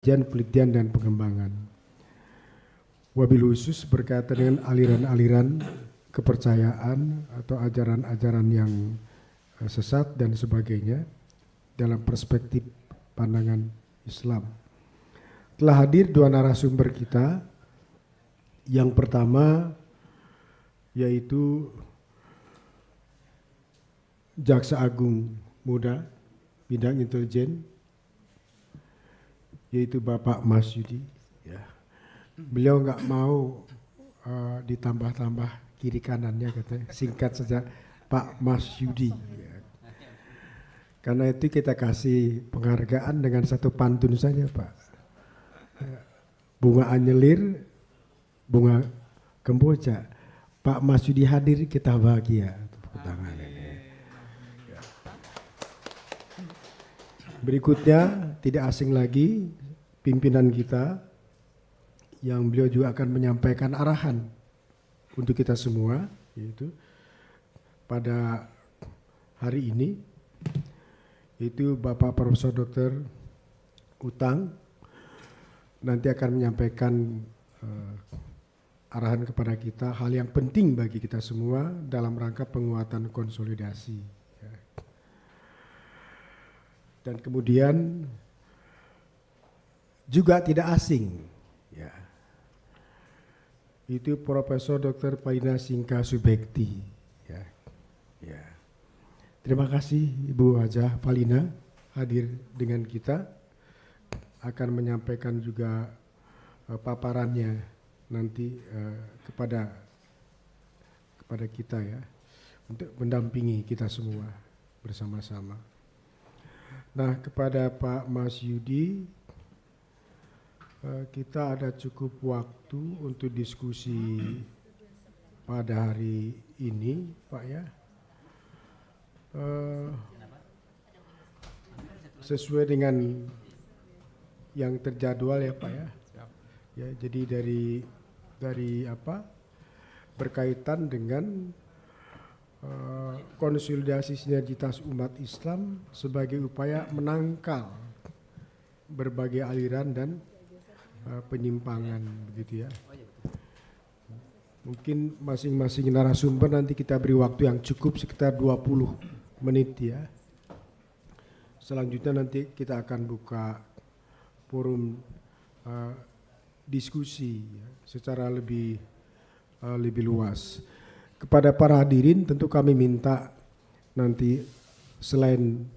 Penelitian dan pengembangan. Wabil khusus berkaitan dengan aliran-aliran kepercayaan atau ajaran-ajaran yang sesat dan sebagainya dalam perspektif pandangan Islam. Telah hadir dua narasumber kita. Yang pertama yaitu Jaksa Agung Muda Bidang Intelijen, yaitu Bapak Mas Yudi. Ya. Beliau nggak mau ditambah-tambah kiri kanannya, katanya singkat saja Pak Mas Yudi. Ya. Karena itu kita kasih penghargaan dengan satu pantun saja, Pak. Bunga anyelir, bunga kemboja. Pak Mas Yudi hadir, kita bahagia. Tepuk tangan ini. Ya. Berikutnya tidak asing lagi pimpinan kita yang beliau juga akan menyampaikan arahan untuk kita semua, yaitu pada hari ini, yaitu Bapak Profesor Dr. Utang nanti akan menyampaikan arahan kepada kita hal yang penting bagi kita semua dalam rangka penguatan konsolidasi. Dan kemudian juga tidak asing, ya, itu Profesor Dr. Paina Singka Subekti. Ya, ya. Terima kasih Ibu Hajah Palina hadir dengan kita, akan menyampaikan juga paparannya nanti kepada kita, ya, untuk mendampingi kita semua bersama-sama. Nah, kepada Pak Mas Yudi, kita ada cukup waktu untuk diskusi pada hari ini, Pak, ya. Sesuai dengan yang terjadwal, ya, Pak, ya. Ya, jadi dari apa? Berkaitan dengan konsolidasi sinergitas umat Islam sebagai upaya menangkal berbagai aliran dan penyimpangan, begitu, ya. Mungkin masing-masing narasumber nanti kita beri waktu yang cukup sekitar 20 menit, ya. Selanjutnya nanti kita akan buka forum diskusi, ya, secara lebih luas. Kepada para hadirin tentu kami minta nanti selain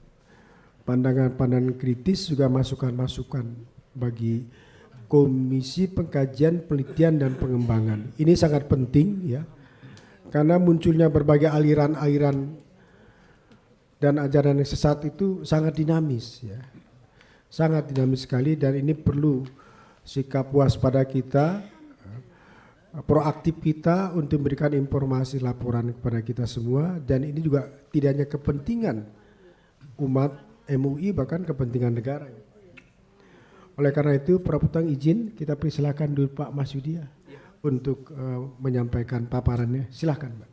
pandangan-pandangan kritis juga masukan-masukan bagi Komisi Pengkajian, Penelitian dan Pengembangan. Ini sangat penting, ya, karena munculnya berbagai aliran-aliran dan ajaran yang sesat itu sangat dinamis, ya, sangat dinamis sekali, dan ini perlu sikap waspada kita, proaktif kita untuk memberikan informasi laporan kepada kita semua, dan ini juga tidak hanya kepentingan umat MUI, bahkan kepentingan negara. Oleh karena itu, Praputan izin kita persilakan dulu Pak Mas Yudi, ya, untuk menyampaikan paparannya. Silakan, Pak.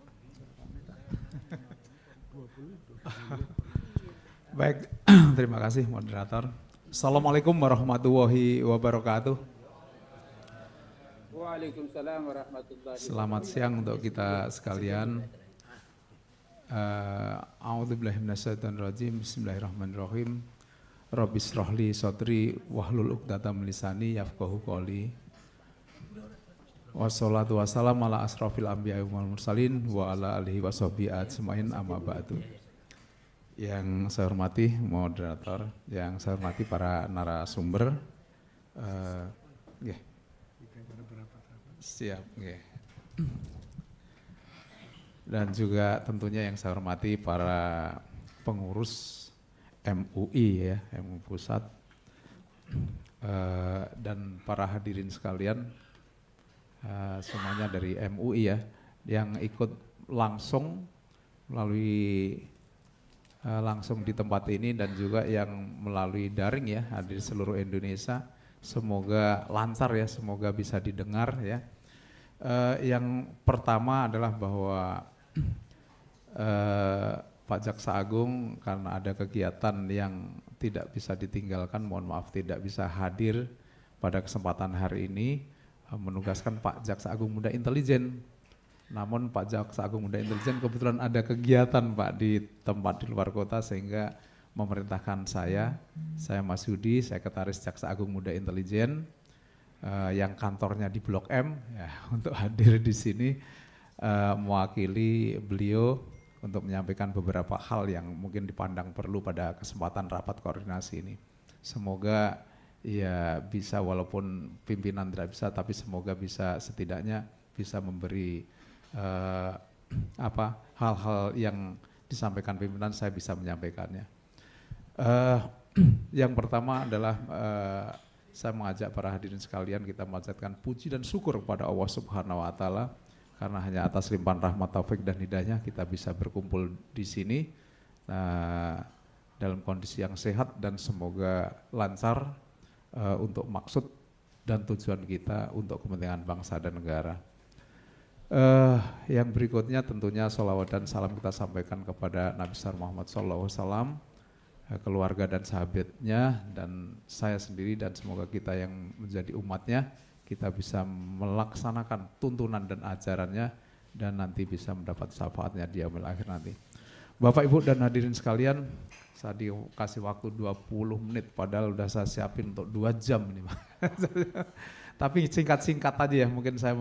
Baik, terima kasih moderator. Assalamualaikum warahmatullahi wabarakatuh. Waalaikumsalam warahmatullahi wabarakatuh. Selamat siang untuk kita sekalian. A'udzubillahi minasyaitonirrajim. Bismillahirrahmanirrahim. Rabbi shrahli sadri wahlul 'uqdatam min lisani yafqahu qawli. Wassalatu wassalamu ala asrofil anbiya'i wal mursalin wa ala alihi washabbihi ajmain, amma ba'du. Yang saya hormati moderator, yang saya hormati para narasumber, siap, dan juga tentunya yang saya hormati para pengurus MUI, ya, MUI Pusat, dan para hadirin sekalian, semuanya dari MUI, ya, yang ikut langsung melalui langsung di tempat ini dan juga yang melalui daring, ya, hadir seluruh Indonesia. Semoga lancar, ya, semoga bisa didengar, ya. Yang pertama adalah bahwa Pak Jaksa Agung karena ada kegiatan yang tidak bisa ditinggalkan, mohon maaf tidak bisa hadir pada kesempatan hari ini menugaskan Pak Jaksa Agung Muda Intelijen. Namun Pak Jaksa Agung Muda Intelijen kebetulan ada kegiatan Pak di tempat di luar kota sehingga memerintahkan saya Mas Yudi, Sekretaris Jaksa Agung Muda Intelijen yang kantornya di Blok M ya, untuk hadir di sini mewakili beliau untuk menyampaikan beberapa hal yang mungkin dipandang perlu pada kesempatan rapat koordinasi ini. Semoga ya bisa, walaupun pimpinan tidak bisa, tapi semoga bisa setidaknya bisa memberi hal-hal yang disampaikan pimpinan, saya bisa menyampaikannya. Yang pertama adalah saya mengajak para hadirin sekalian kita memanjatkan puji dan syukur kepada Allah Subhanahu wa taala karena hanya atas limpahan rahmat, taufik dan hidayahnya kita bisa berkumpul di sini dalam kondisi yang sehat dan semoga lancar untuk maksud dan tujuan kita untuk kepentingan bangsa dan negara. Yang berikutnya tentunya sholawat dan salam kita sampaikan kepada Nabi besar Muhammad SAW, keluarga dan sahabatnya, dan saya sendiri, dan semoga kita yang menjadi umatnya kita bisa melaksanakan tuntunan dan ajarannya dan nanti bisa mendapat syafaatnya di yaumil akhir nanti. Bapak Ibu dan hadirin sekalian, saya dikasih waktu 20 menit padahal udah saya siapin untuk 2 jam ini. Tapi singkat-singkat aja ya, mungkin saya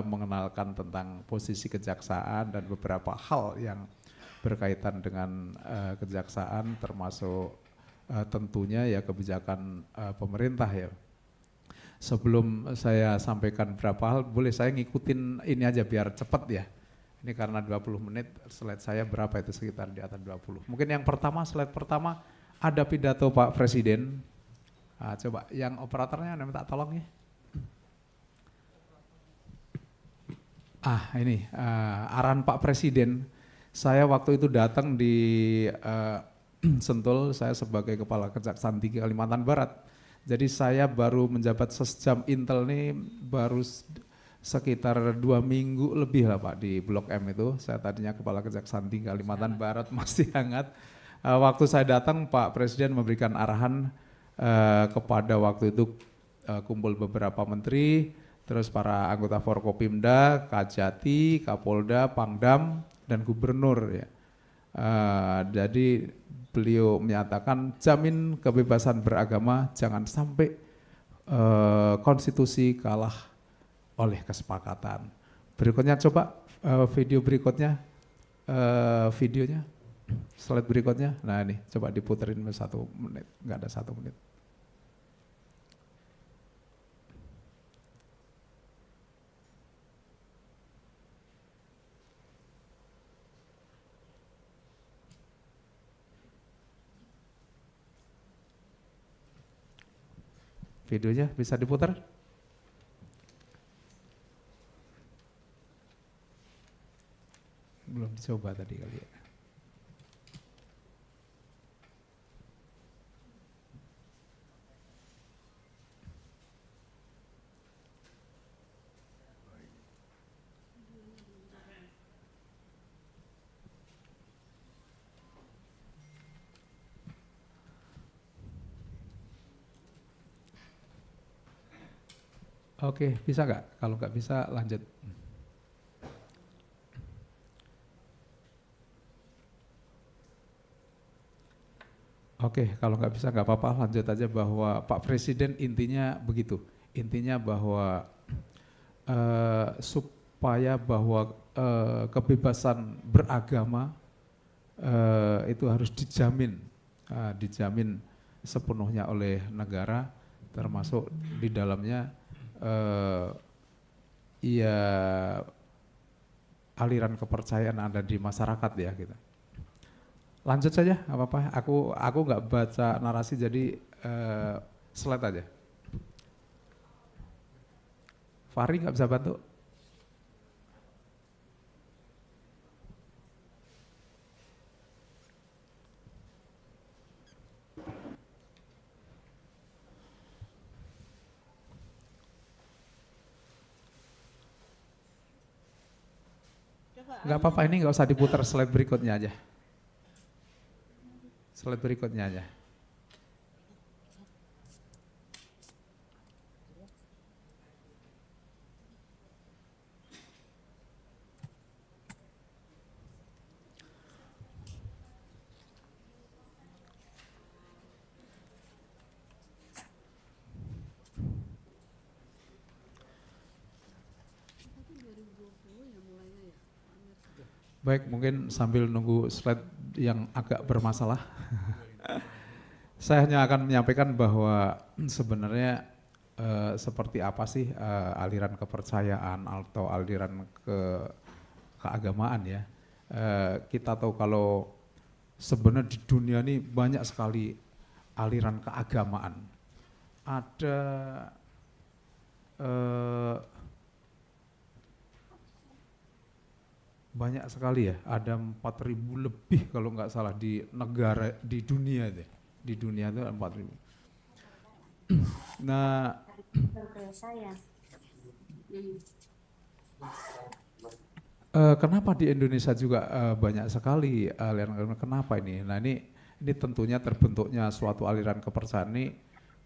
mengenalkan tentang posisi kejaksaan dan beberapa hal yang berkaitan dengan kejaksaan, termasuk tentunya ya kebijakan pemerintah ya. Sebelum saya sampaikan beberapa hal, boleh saya ngikutin ini aja biar cepat ya. Ini karena 20 menit, slide saya berapa itu, sekitar di atas 20. Mungkin yang pertama, slide pertama ada pidato Pak Presiden. Nah, coba yang operatornya minta tolong ya. Ini arahan Pak Presiden. Saya waktu itu datang di Sentul, saya sebagai Kepala Kejaksaan Tinggi Kalimantan Barat. Jadi saya baru menjabat Sesjam Intel ini baru sekitar 2 minggu lebih lah Pak di Blok M itu. Saya tadinya Kepala Kejaksaan Tinggi Kalimantan Barat, masih hangat. Waktu saya datang Pak Presiden memberikan arahan kepada waktu itu kumpul beberapa menteri, terus para anggota Forkopimda, Kajati, Kapolda, Pangdam, dan Gubernur ya. Jadi beliau menyatakan jamin kebebasan beragama, jangan sampai konstitusi kalah oleh kesepakatan. Berikutnya coba video berikutnya, videonya, slide berikutnya. Nah ini coba diputerin 1 menit, nggak ada 1 menit. Videonya bisa diputar? Belum dicoba tadi kali ya. Oke, bisa nggak? Kalau nggak bisa lanjut. Oke, kalau nggak bisa nggak apa-apa, lanjut aja bahwa Pak Presiden intinya begitu. Intinya bahwa supaya bahwa kebebasan beragama itu harus dijamin sepenuhnya oleh negara, termasuk di dalamnya aliran kepercayaan ada di masyarakat ya gitu. Lanjut saja, apa-apa. Aku nggak baca narasi, jadi slide aja. Fahri nggak bisa bantu? Nggak apa-apa, ini nggak usah diputar, slide berikutnya aja. Slide berikutnya aja. Baik, mungkin sambil nunggu slide yang agak bermasalah, saya hanya akan menyampaikan bahwa sebenarnya seperti apa sih aliran kepercayaan atau aliran keagamaan ya. Kita tahu kalau sebenarnya di dunia ini banyak sekali aliran keagamaan. Ada banyak sekali ya, ada 4.000 lebih kalau nggak salah di negara di dunia deh. Di dunia itu 4.000. Nah, kenapa di Indonesia juga banyak sekali aliran? Kenapa ini? Nah ini tentunya terbentuknya suatu aliran kepercayaan ini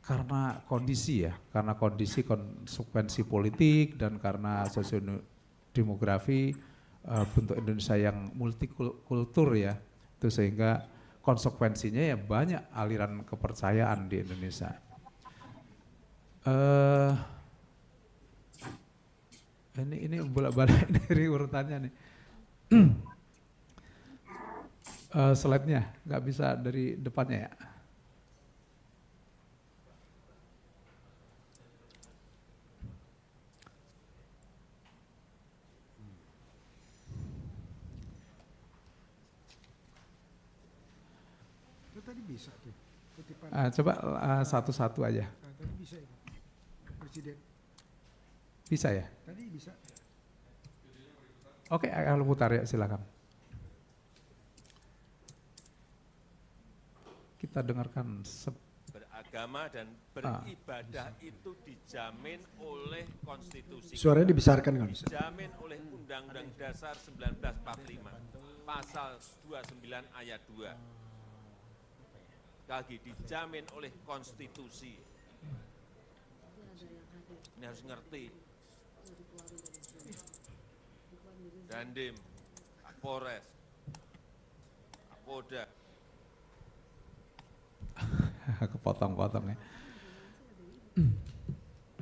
karena kondisi ya, karena kondisi konsekuensi politik dan karena sosiodemografi bentuk Indonesia yang multikultur ya, itu sehingga konsekuensinya ya banyak aliran kepercayaan di Indonesia. Ini bolak-balik dari urutannya nih. Slide-nya nggak bisa dari depannya ya. Itu tadi bisa tuh. Kutipan. Coba satu-satu aja. Tadi bisa itu. Presiden. Bisa ya? Tadi bisa. Oke, kalau putar ya silakan. Kita dengarkan. Beragama dan beribadah itu dijamin oleh konstitusi. Suaranya dibesarkan kalau bisa. Dijamin oleh Undang-Undang Dasar 1945, pasal 29 ayat 2. Lagi dijamin oleh konstitusi. Ini harus ngerti. Dandim, Kapolres, Kapolda. Kepotong-potong ya.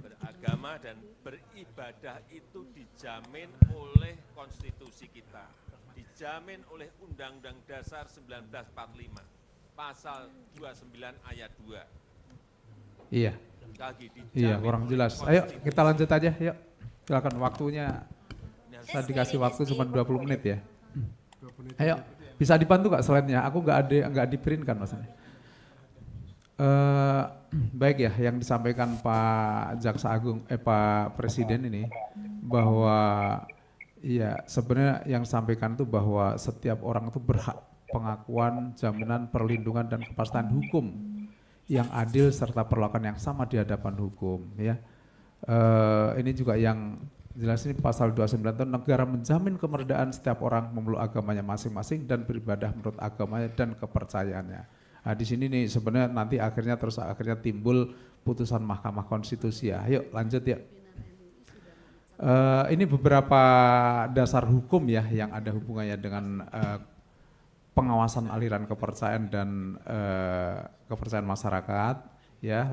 Beragama dan beribadah itu dijamin oleh konstitusi kita. Dijamin oleh Undang-Undang Dasar 1945, pasal 29 ayat 2. Iya. Lagi Iya, kurang jelas. Ayo kita lanjut aja, yuk. Silakan waktunya. Saya dikasih waktu cuma 20 menit ya. Ayo, bisa dibantu Kak slide-nya? Aku nggak di-print kan maksudnya. Baik ya, yang disampaikan Pak Jaksa Agung, Pak Presiden ini bahwa ya sebenarnya yang disampaikan itu bahwa setiap orang itu berhak pengakuan, jaminan, perlindungan dan kepastian hukum yang adil serta perlakuan yang sama di hadapan hukum ya. Ini juga yang jelas ini pasal 29 itu negara menjamin kemerdekaan setiap orang memeluk agamanya masing-masing dan beribadah menurut agamanya dan kepercayaannya. Nah di sini nih sebenarnya nanti akhirnya timbul putusan Mahkamah Konstitusi ya. Ayo lanjut ya. Ini beberapa dasar hukum ya yang ada hubungannya dengan pengawasan aliran kepercayaan dan kepercayaan masyarakat ya.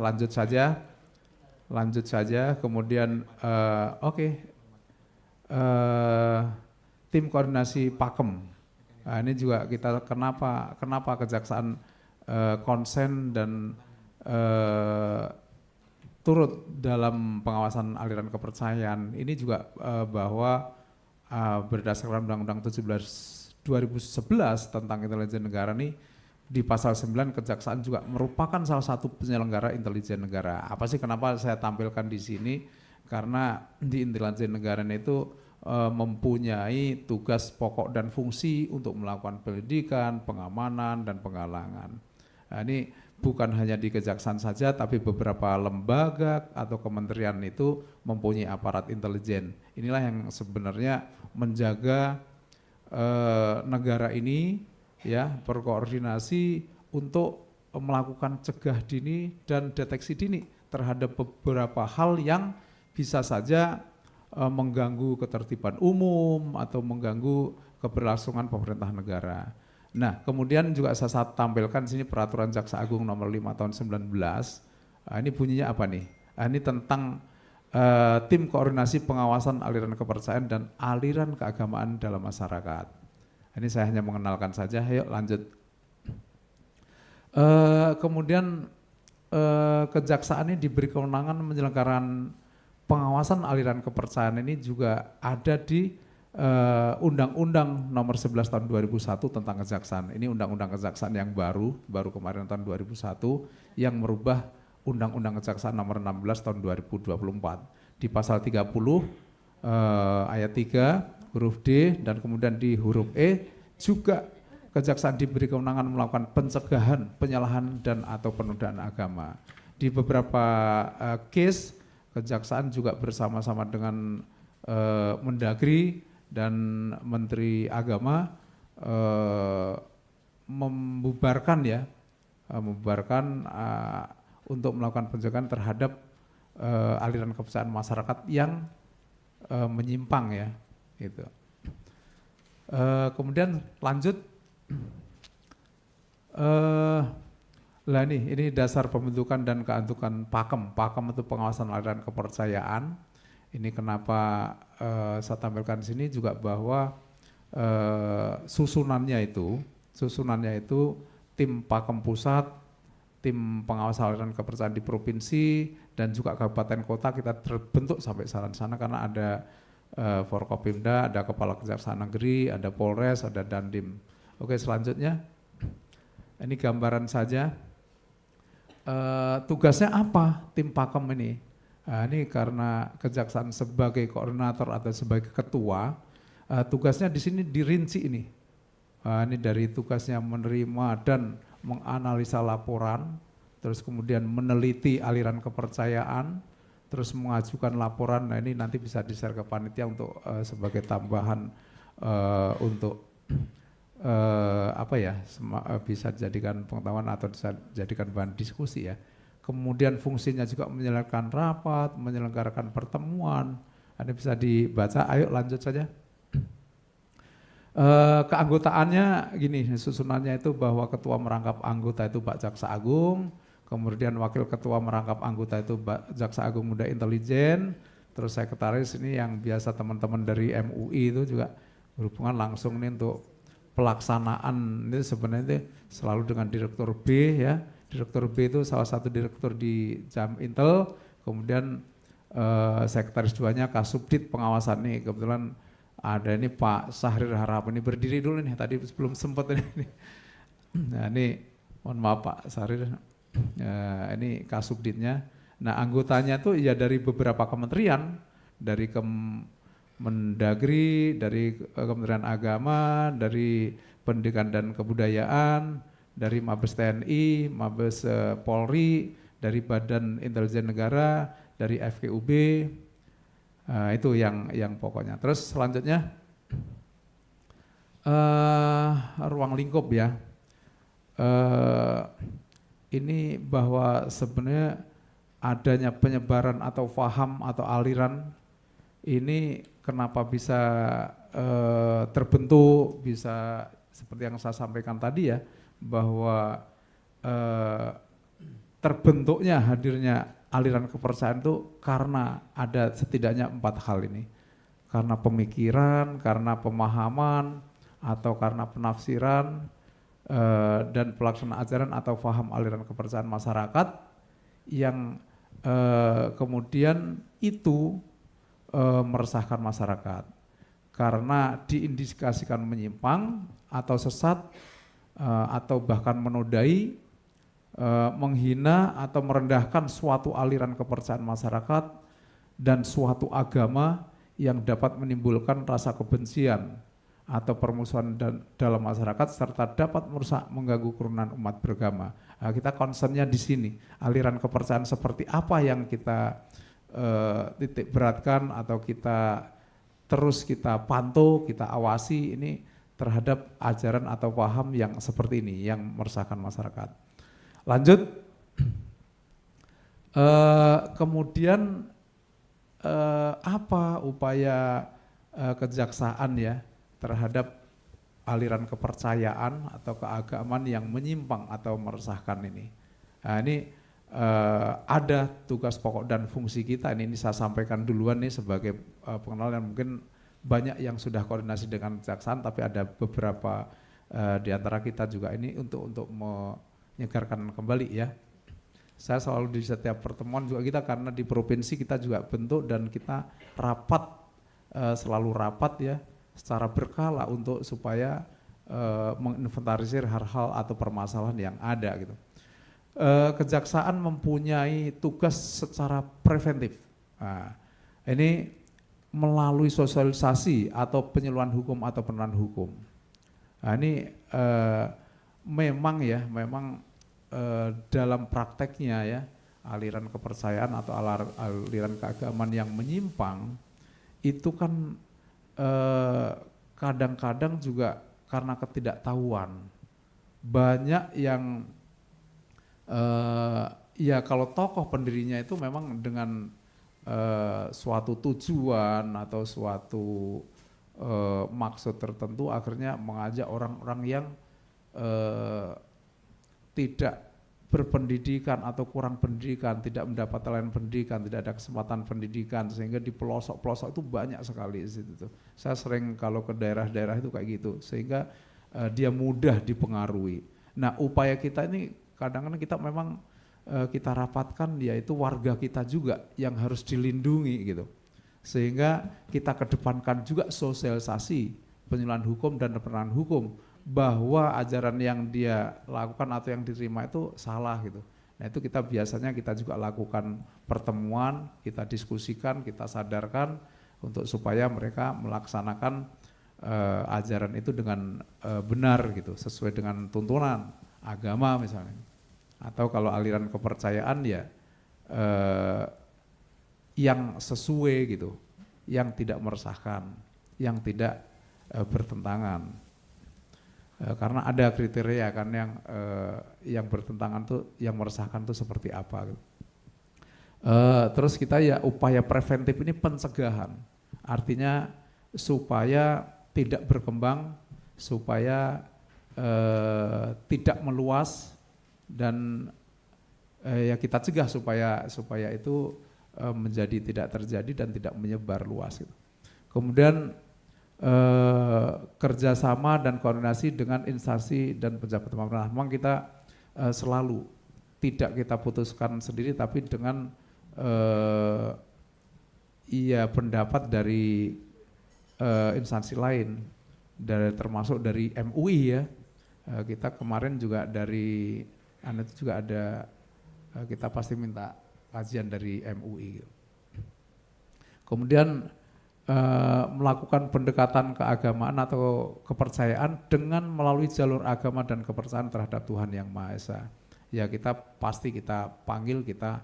Lanjut saja kemudian tim koordinasi Pakem. Nah, ini juga kita kenapa kejaksaan konsen dan turut dalam pengawasan aliran kepercayaan. Ini juga bahwa berdasarkan Undang-Undang 17 2011 tentang intelijen negara ini di pasal 9 kejaksaan juga merupakan salah satu penyelenggara intelijen negara. Apa sih kenapa saya tampilkan di sini? Karena di intelijen negara itu mempunyai tugas pokok dan fungsi untuk melakukan pendidikan, pengamanan dan penggalangan. Nah, ini bukan hanya di kejaksaan saja, tapi beberapa lembaga atau kementerian itu mempunyai aparat intelijen. Inilah yang sebenarnya menjaga negara ini ya berkoordinasi untuk melakukan cegah dini dan deteksi dini terhadap beberapa hal yang bisa saja mengganggu ketertiban umum atau mengganggu keberlangsungan pemerintah negara. Nah, kemudian juga saya tampilkan di sini peraturan Jaksa Agung nomor 5 tahun 19. Ini bunyinya apa nih? Ini tentang tim koordinasi pengawasan aliran kepercayaan dan aliran keagamaan dalam masyarakat. Ini saya hanya mengenalkan saja. Yuk lanjut. Kemudian kejaksaan ini diberi kewenangan menyelenggarakan pengawasan aliran kepercayaan ini juga ada di Undang-Undang Nomor 11 Tahun 2001 tentang kejaksaan. Ini Undang-Undang Kejaksaan yang baru kemarin tahun 2001 yang merubah Undang-Undang Kejaksaan Nomor 16 Tahun 2024. Di pasal 30 ayat 3 huruf D dan kemudian di huruf E juga kejaksaan diberi kewenangan melakukan pencegahan, penyalahan dan atau penodaan agama. Di beberapa case kejaksaan juga bersama-sama dengan Mendagri dan Menteri Agama membubarkan untuk melakukan pencegahan terhadap aliran kepercayaan masyarakat yang menyimpang ya, gitu. Kemudian lanjut, lah ini dasar pembentukan dan keantukan PAKEM. PAKEM itu pengawasan aliran kepercayaan. Ini kenapa saya tampilkan di sini juga bahwa susunannya itu tim PAKEM pusat, tim pengawas aliran kepercayaan di provinsi dan juga kabupaten kota kita terbentuk sampai sana karena ada Forkopimda, ada Kepala Kejaksaan Negeri, ada Polres, ada Dandim. Oke, selanjutnya ini gambaran saja. Tugasnya apa tim PAKEM ini? Nah, ini karena kejaksaan sebagai koordinator atau sebagai ketua, tugasnya di sini dirinci ini. Ini dari tugasnya menerima dan menganalisa laporan, terus kemudian meneliti aliran kepercayaan, terus mengajukan laporan. Nah ini nanti bisa di-share ke panitia untuk sebagai tambahan untuk bisa dijadikan pengetahuan atau bisa dijadikan bahan diskusi ya. Kemudian fungsinya juga menyelenggarakan rapat, menyelenggarakan pertemuan. Ini bisa dibaca. Ayo lanjut saja. Keanggotaannya gini, susunannya itu bahwa ketua merangkap anggota itu Pak Jaksa Agung, kemudian wakil ketua merangkap anggota itu Pak Jaksa Agung Muda Intelijen, terus sekretaris ini yang biasa teman-teman dari MUI itu juga berhubungan langsung nih untuk pelaksanaan. Ini sebenarnya selalu dengan Direktur B ya. Direktur B itu salah satu direktur di Jam Intel, kemudian sekretaris duanya Kasubdit pengawasan nih, kebetulan ada ini Pak Sahrir Harap, ini berdiri dulu nih, tadi sebelum sempat ini. Nah ini mohon maaf Pak Sahrir, ini Kasubditnya. Nah anggotanya tuh ya dari beberapa kementerian, dari Mendagri, dari Kementerian Agama, dari Pendidikan dan Kebudayaan, dari Mabes TNI, Mabes Polri, dari Badan Intelijen Negara, dari FKUB, itu yang pokoknya. Terus selanjutnya ruang lingkup ya. Ini bahwa sebenarnya adanya penyebaran atau paham atau aliran ini kenapa bisa terbentuk, bisa seperti yang saya sampaikan tadi ya, bahwa terbentuknya hadirnya aliran kepercayaan itu karena ada setidaknya 4 hal ini. Karena pemikiran, karena pemahaman, atau karena penafsiran, dan pelaksanaan ajaran atau paham aliran kepercayaan masyarakat yang kemudian itu meresahkan masyarakat. Karena diindikasikan menyimpang atau sesat, atau bahkan menodai, menghina atau merendahkan suatu aliran kepercayaan masyarakat dan suatu agama yang dapat menimbulkan rasa kebencian atau permusuhan dalam masyarakat serta dapat merusak mengganggu kerukunan umat beragama. Nah, kita concernnya di sini, aliran kepercayaan seperti apa yang kita titik beratkan atau kita terus kita pantau, kita awasi ini terhadap ajaran atau paham yang seperti ini yang meresahkan masyarakat. Lanjut, kemudian apa upaya kejaksaan ya terhadap aliran kepercayaan atau keagamaan yang menyimpang atau meresahkan ini. Nah ini ada tugas pokok dan fungsi kita, ini saya sampaikan duluan nih sebagai pengenalan, mungkin banyak yang sudah koordinasi dengan kejaksaan, tapi ada beberapa di antara kita juga ini untuk menyegarkan kembali ya. Saya selalu di setiap pertemuan juga kita, karena di provinsi kita juga bentuk dan kita rapat, selalu rapat ya secara berkala untuk supaya menginventarisir hal-hal atau permasalahan yang ada gitu. Kejaksaan mempunyai tugas secara preventif. Nah, ini melalui sosialisasi atau penyuluhan hukum atau penerangan hukum. Nah, ini memang dalam prakteknya ya, aliran kepercayaan atau aliran keagamaan yang menyimpang itu kan kadang-kadang juga karena ketidaktahuan. Banyak yang ya kalau tokoh pendirinya itu memang dengan suatu tujuan atau suatu maksud tertentu, akhirnya mengajak orang-orang yang tidak berpendidikan atau kurang pendidikan, tidak mendapat layanan pendidikan, tidak ada kesempatan pendidikan, sehingga di pelosok-pelosok itu banyak sekali di situ. Saya sering kalau ke daerah-daerah itu kayak gitu, sehingga dia mudah dipengaruhi. Nah, upaya kita ini kadang-kadang kita memang kita rapatkan, yaitu warga kita juga yang harus dilindungi gitu. Sehingga kita kedepankan juga sosialisasi penyuluhan hukum dan penerangan hukum, bahwa ajaran yang dia lakukan atau yang diterima itu salah gitu. Nah, itu kita biasanya kita juga lakukan pertemuan, kita diskusikan, kita sadarkan untuk supaya mereka melaksanakan ajaran itu dengan benar gitu, sesuai dengan tuntunan agama misalnya. Atau kalau aliran kepercayaan ya yang sesuai gitu, yang tidak meresahkan, yang tidak bertentangan. Karena ada kriteria kan yang bertentangan tuh, yang meresahkan tuh seperti apa gitu. Terus kita ya upaya preventif ini pencegahan, artinya supaya tidak berkembang, supaya tidak meluas, dan ya kita cegah supaya itu menjadi tidak terjadi dan tidak menyebar luas gitu. Kemudian kerjasama dan koordinasi dengan instansi dan pejabat pemerintah. Memang kita selalu tidak kita putuskan sendiri, tapi dengan pendapat dari instansi lain, termasuk dari MUI ya. Kita kemarin juga dari itu juga ada, kita pasti minta kajian dari MUI. Kemudian melakukan pendekatan keagamaan atau kepercayaan dengan melalui jalur agama dan kepercayaan terhadap Tuhan Yang Maha Esa. Ya kita pasti kita panggil, kita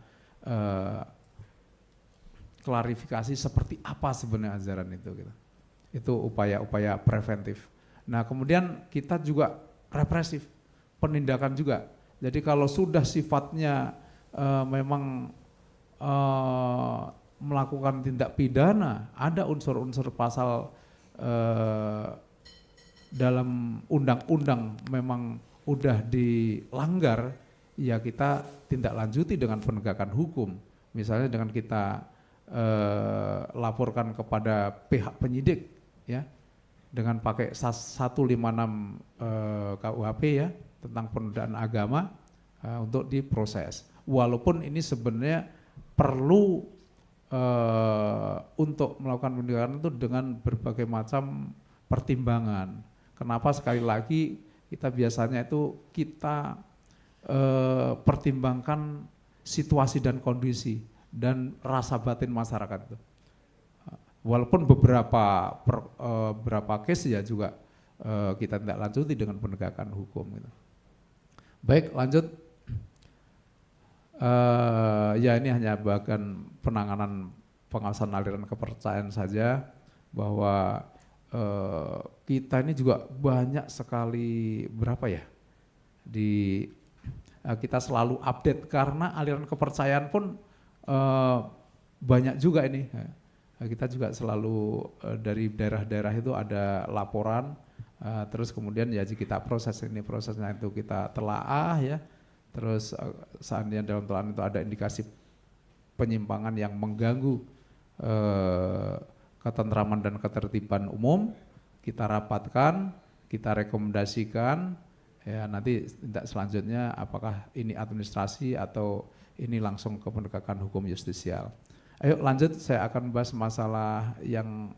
klarifikasi seperti apa sebenarnya ajaran itu gitu. Itu upaya-upaya preventif. Nah, kemudian kita juga represif, penindakan juga. Jadi kalau sudah sifatnya memang melakukan tindak pidana, ada unsur-unsur pasal dalam undang-undang memang udah dilanggar, ya kita tindak lanjuti dengan penegakan hukum. Misalnya dengan kita laporkan kepada pihak penyidik ya, dengan pakai 156 KUHP ya tentang penodaan agama untuk diproses. Walaupun ini sebenarnya perlu untuk melakukan penindakan itu dengan berbagai macam pertimbangan. Kenapa? Sekali lagi kita biasanya itu kita pertimbangkan situasi dan kondisi dan rasa batin masyarakat itu. Walaupun beberapa case ya juga kita tidak lanjuti dengan penegakan hukum gitu. Baik, lanjut. Ya ini hanya bagian penanganan pengawasan aliran kepercayaan saja, bahwa kita ini juga banyak sekali kita selalu update, karena aliran kepercayaan pun banyak juga ini. Kita juga selalu dari daerah-daerah itu ada laporan, terus kemudian ya kita prosesnya itu kita telaah ya. Terus seandainya dalam telahan itu ada indikasi penyimpangan yang mengganggu ketentraman dan ketertiban umum, kita rapatkan, kita rekomendasikan, ya nanti tindak selanjutnya apakah ini administrasi atau ini langsung ke penegakan hukum justisial. Ayo lanjut, saya akan bahas masalah yang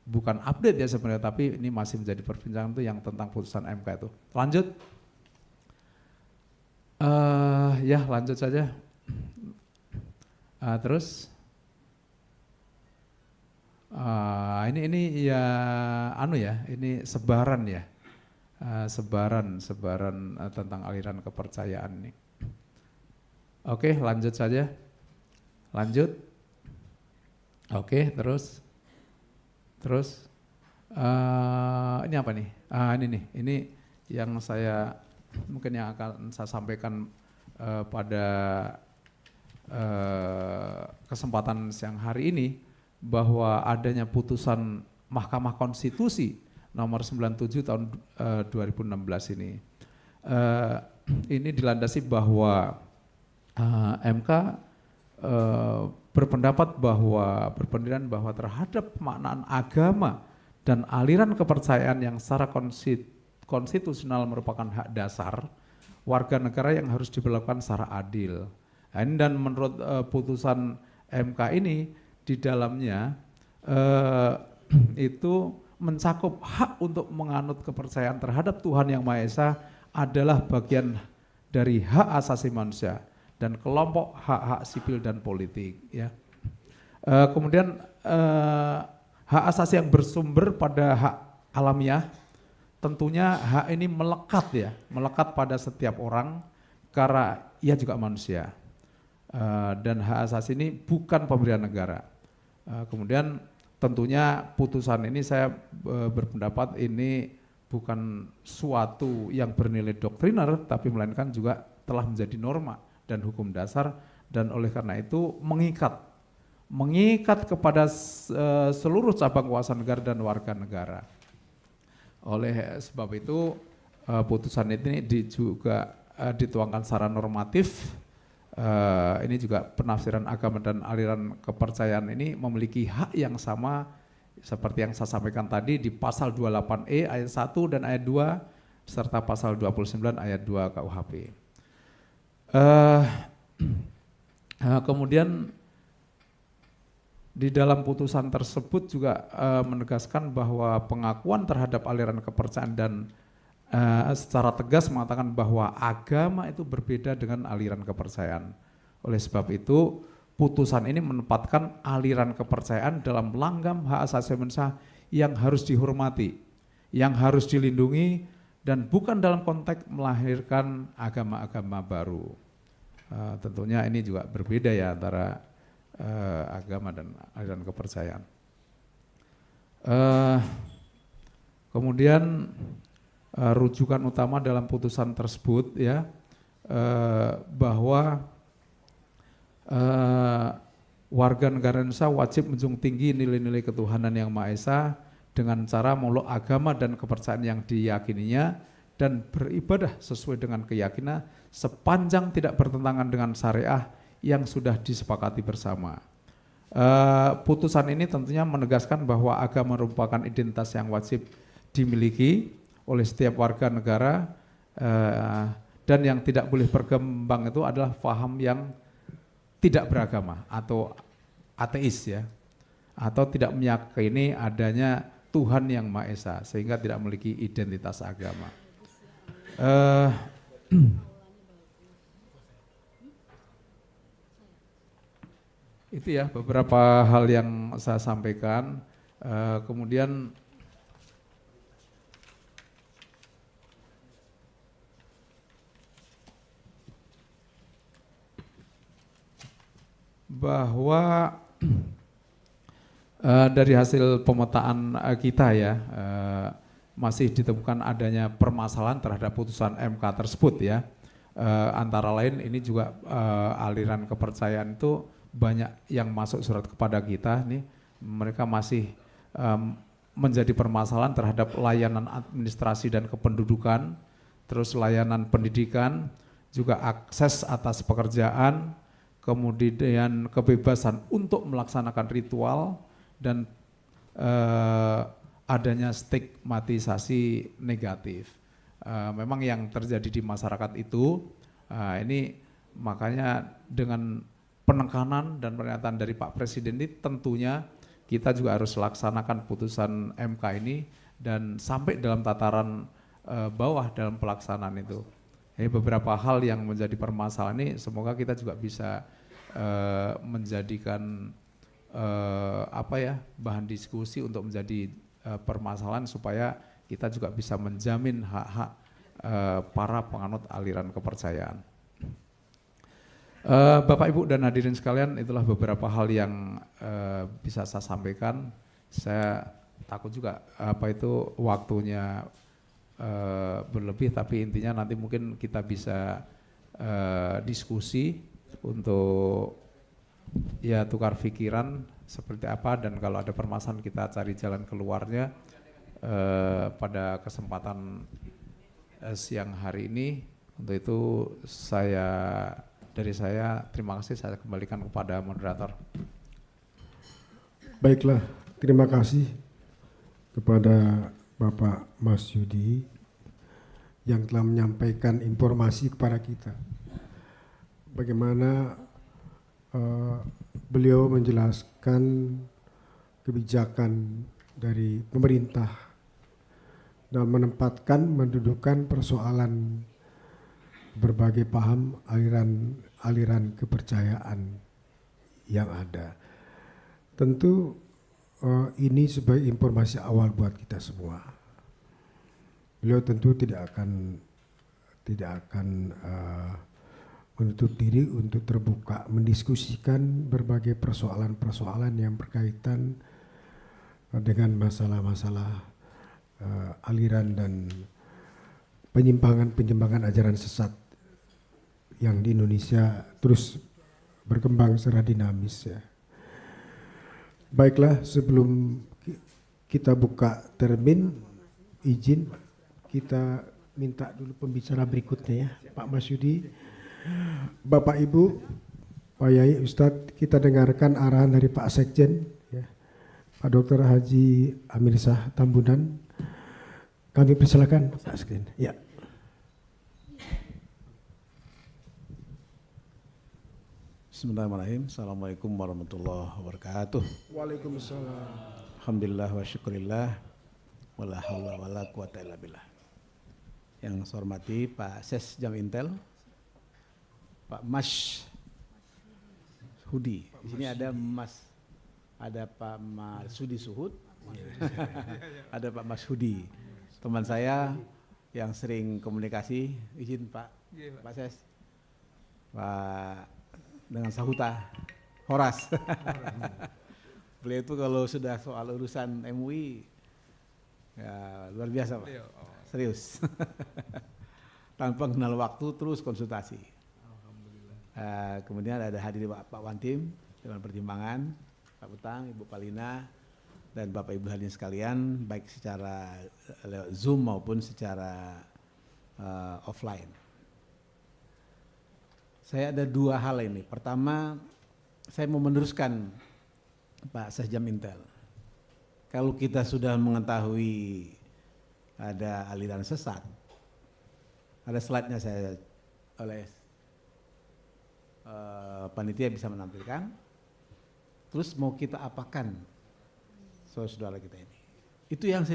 bukan update ya sebenarnya, tapi ini masih menjadi perbincangan itu yang tentang putusan MK itu. Lanjut. Ya lanjut saja. Terus ini ya ini sebaran ya, sebaran tentang aliran kepercayaan ini. Oke, lanjut saja. Lanjut. Oke, terus ini apa nih? Ini nih, ini yang saya mungkin yang akan saya sampaikan pada kesempatan siang hari ini, bahwa adanya putusan Mahkamah Konstitusi nomor 97 tahun 2016 ini. Ini dilandasi bahwa MK berpendapat bahwa berpendirian bahwa terhadap pemaknaan agama dan aliran kepercayaan yang secara konstitusional merupakan hak dasar warga negara yang harus diberlakukan secara adil. Nah, ini dan menurut putusan MK ini di dalamnya itu mencakup hak untuk menganut kepercayaan terhadap Tuhan Yang Maha Esa adalah bagian dari hak asasi manusia dan kelompok hak-hak sipil dan politik. Ya. Kemudian hak asasi yang bersumber pada hak alamiah, tentunya hak ini melekat pada setiap orang karena ia juga manusia. Dan hak asasi ini bukan pemberian negara. Kemudian tentunya putusan ini saya berpendapat ini bukan suatu yang bernilai doktriner, tapi melainkan juga telah menjadi norma dan hukum dasar, dan oleh karena itu mengikat kepada seluruh cabang kuasa negara dan warga negara. Oleh sebab itu putusan ini juga dituangkan secara normatif. Ini juga penafsiran agama dan aliran kepercayaan ini memiliki hak yang sama seperti yang saya sampaikan tadi di pasal 28E ayat 1 dan ayat 2 serta pasal 29 ayat 2 KUHP. Kemudian di dalam putusan tersebut juga menegaskan bahwa pengakuan terhadap aliran kepercayaan dan secara tegas mengatakan bahwa agama itu berbeda dengan aliran kepercayaan. Oleh sebab itu, putusan ini menempatkan aliran kepercayaan dalam langgam hak asasi manusia yang harus dihormati, yang harus dilindungi, dan bukan dalam konteks melahirkan agama-agama baru. Tentunya ini juga berbeda ya antara agama dan aliran kepercayaan. Kemudian rujukan utama dalam putusan tersebut ya bahwa warga negara Indonesia wajib menjunjung tinggi nilai-nilai ketuhanan Yang Maha Esa dengan cara memeluk agama dan kepercayaan yang diyakininya dan beribadah sesuai dengan keyakinan sepanjang tidak bertentangan dengan syariah yang sudah disepakati bersama. Putusan ini tentunya menegaskan bahwa agama merupakan identitas yang wajib dimiliki oleh setiap warga negara, dan yang tidak boleh berkembang itu adalah paham yang tidak beragama atau ateis ya, atau tidak meyakini adanya Tuhan Yang Maha Esa sehingga tidak memiliki identitas agama. Itu ya beberapa hal yang saya sampaikan. Kemudian bahwa dari hasil pemetaan kita ya masih ditemukan adanya permasalahan terhadap putusan MK tersebut ya. Antara lain ini juga aliran kepercayaan itu banyak yang masuk surat kepada kita nih, mereka masih menjadi permasalahan terhadap layanan administrasi dan kependudukan, terus layanan pendidikan, juga akses atas pekerjaan, kemudian kebebasan untuk melaksanakan ritual, dan adanya stigmatisasi negatif. Memang yang terjadi di masyarakat itu, ini makanya dengan penekanan dan pernyataan dari Pak Presiden ini tentunya kita juga harus laksanakan putusan MK ini dan sampai dalam tataran bawah dalam pelaksanaan itu. Ini beberapa hal yang menjadi permasalahan ini semoga kita juga bisa menjadikan bahan diskusi untuk menjadi permasalahan supaya kita juga bisa menjamin hak-hak para penganut aliran kepercayaan. Bapak Ibu dan hadirin sekalian, itulah beberapa hal yang bisa saya sampaikan. Saya takut juga waktunya berlebih, tapi intinya nanti mungkin kita bisa diskusi untuk ya tukar pikiran seperti apa, dan kalau ada permasalahan kita cari jalan keluarnya pada kesempatan siang hari ini. Untuk itu dari saya terima kasih, saya kembalikan kepada moderator. Baiklah, terima kasih kepada Bapak Mas Yudi yang telah menyampaikan informasi kepada kita. Bagaimana beliau menjelaskan kebijakan dari pemerintah dan mendudukan persoalan berbagai paham aliran kepercayaan yang ada. Tentu ini sebagai informasi awal buat kita semua. Beliau tentu tidak akan menutup diri untuk terbuka mendiskusikan berbagai persoalan-persoalan yang berkaitan dengan masalah-masalah aliran dan penyimpangan ajaran sesat yang di Indonesia terus berkembang secara dinamis ya. Baiklah, sebelum kita buka termin, izin kita minta dulu pembicara berikutnya ya, Pak Mas Yudi. Bapak Ibu, Pak Yai, Ustadz, kita dengarkan arahan dari Pak Sekjen ya, Pak Dr. Haji Amir Shah Tambunan. Kami persilakan Pak Sekjen. Ya. Bismillahirrahmanirrahim. Assalamualaikum warahmatullahi wabarakatuh. Waalaikumsalam. Alhamdulillah wa syukurillah. Wala hawla wala quwata illa billah. Yang saya hormati Pak Ses Jam Intel, Pak Mas Hudi. Di sini ada Pak Mas Hudi Suhud. Ada Pak Mas Hudi. Teman saya yang sering komunikasi. Izin Pak Ses. Pak dengan Sahuta Horas. Beliau itu kalau sudah soal urusan MUI ya luar biasa Pak, serius. Tanpa kenal waktu terus konsultasi. Kemudian ada hadir Pak Wantim dengan pertimbangan, Pak Utang, Ibu Palina, dan Bapak Ibu hadirin sekalian, baik secara Zoom maupun secara offline. Saya ada dua hal ini. Pertama, saya mau meneruskan Pak Sesjam Intel. Kalau kita sudah mengetahui ada aliran sesat, ada slide-nya saya oleh panitia bisa menampilkan. Terus mau kita apakan saudara kita ini? Itu yang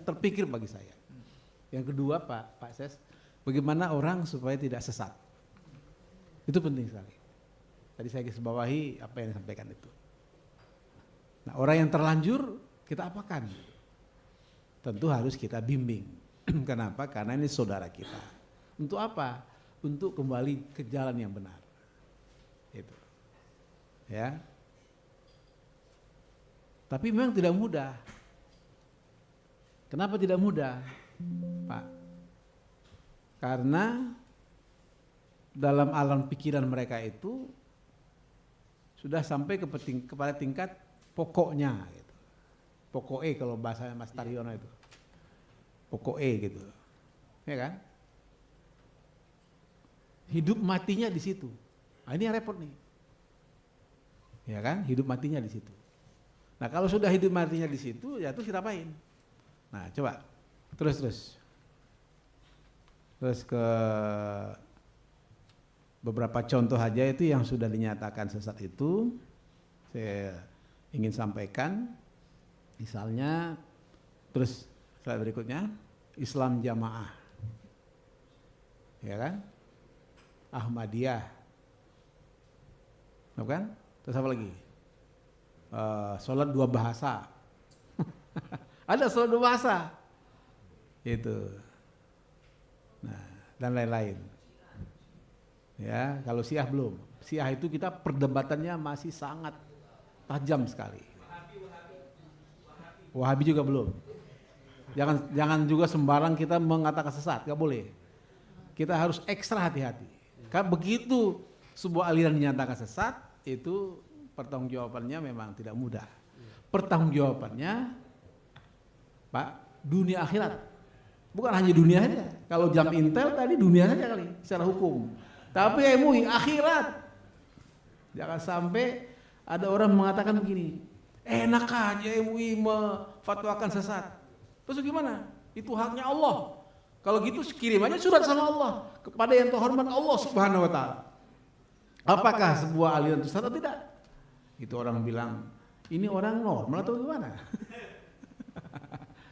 terpikir bagi saya. Yang kedua Pak Ses, bagaimana orang supaya tidak sesat? Itu penting sekali. Tadi saya garis bawahi apa yang disampaikan itu. Nah, orang yang terlanjur kita apakan? Tentu harus kita bimbing. Kenapa? Karena ini saudara kita. Untuk apa? Untuk kembali ke jalan yang benar. Itu. Ya. Tapi memang tidak mudah. Kenapa tidak mudah, Pak? Karena dalam alam pikiran mereka itu sudah sampai kepada tingkat pokoknya gitu. Pokoknya kalau bahasanya Mas Taryono itu. Pokoknya gitu. Ya kan? Hidup matinya di situ. Nah, ini yang repot nih. Ya kan? Hidup matinya di situ. Nah kalau sudah hidup matinya di situ, ya terus kita apain? Nah coba terus ke beberapa contoh aja itu yang sudah dinyatakan sesat itu saya ingin sampaikan. Misalnya terus slide berikutnya, Islam Jamaah, ya kan? Ahmadiyah, kan? Terus apa lagi? Sholat dua bahasa. Ada sholat dua bahasa itu, nah dan lain-lain ya. Kalau Syiah belum, Syiah itu kita perdebatannya masih sangat tajam sekali. Wahabi juga belum. Jangan juga sembarang kita mengatakan sesat, nggak boleh. Kita harus ekstra hati-hati. Karena begitu sebuah aliran dinyatakan sesat, itu pertanggungjawabannya memang tidak mudah. Pertanggungjawabannya, Pak, dunia akhirat. Bukan hanya dunia saja. Kalau jam Intel tadi dunia saja kali secara hukum. Tapi MUI akhirat. Jangan sampai ada orang mengatakan begini, enak aja MUI memfatwakan sesat. Terus gimana? Itu haknya Allah. Kalau gitu kirim aja surat sama Allah kepada yang terhormat Allah Subhanahu wa taala. Apakah sebuah aliran itu sesat atau tidak? Itu orang bilang, ini orang normal atau gimana?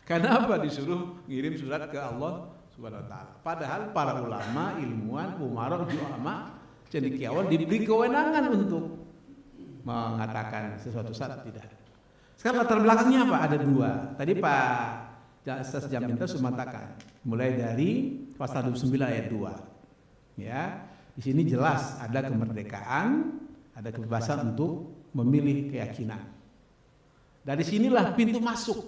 Karena apa? Disuruh ngirim surat ke Allah Subhanahu wa taala. Padahal para ulama, ilmuwan, umara, ulama, cendekiawan diberi kewenangan untuk mengatakan sesuatu sesat tidak. Sekarang latar belakangnya apa? Ada dua. Tadi Pak Ustaz Jaminta sudah mengatakan, mulai dari pasal 29 ayat 2. Ya, di sini jelas ada kemerdekaan, ada kebebasan untuk memilih keyakinan. Dari sinilah pintu masuk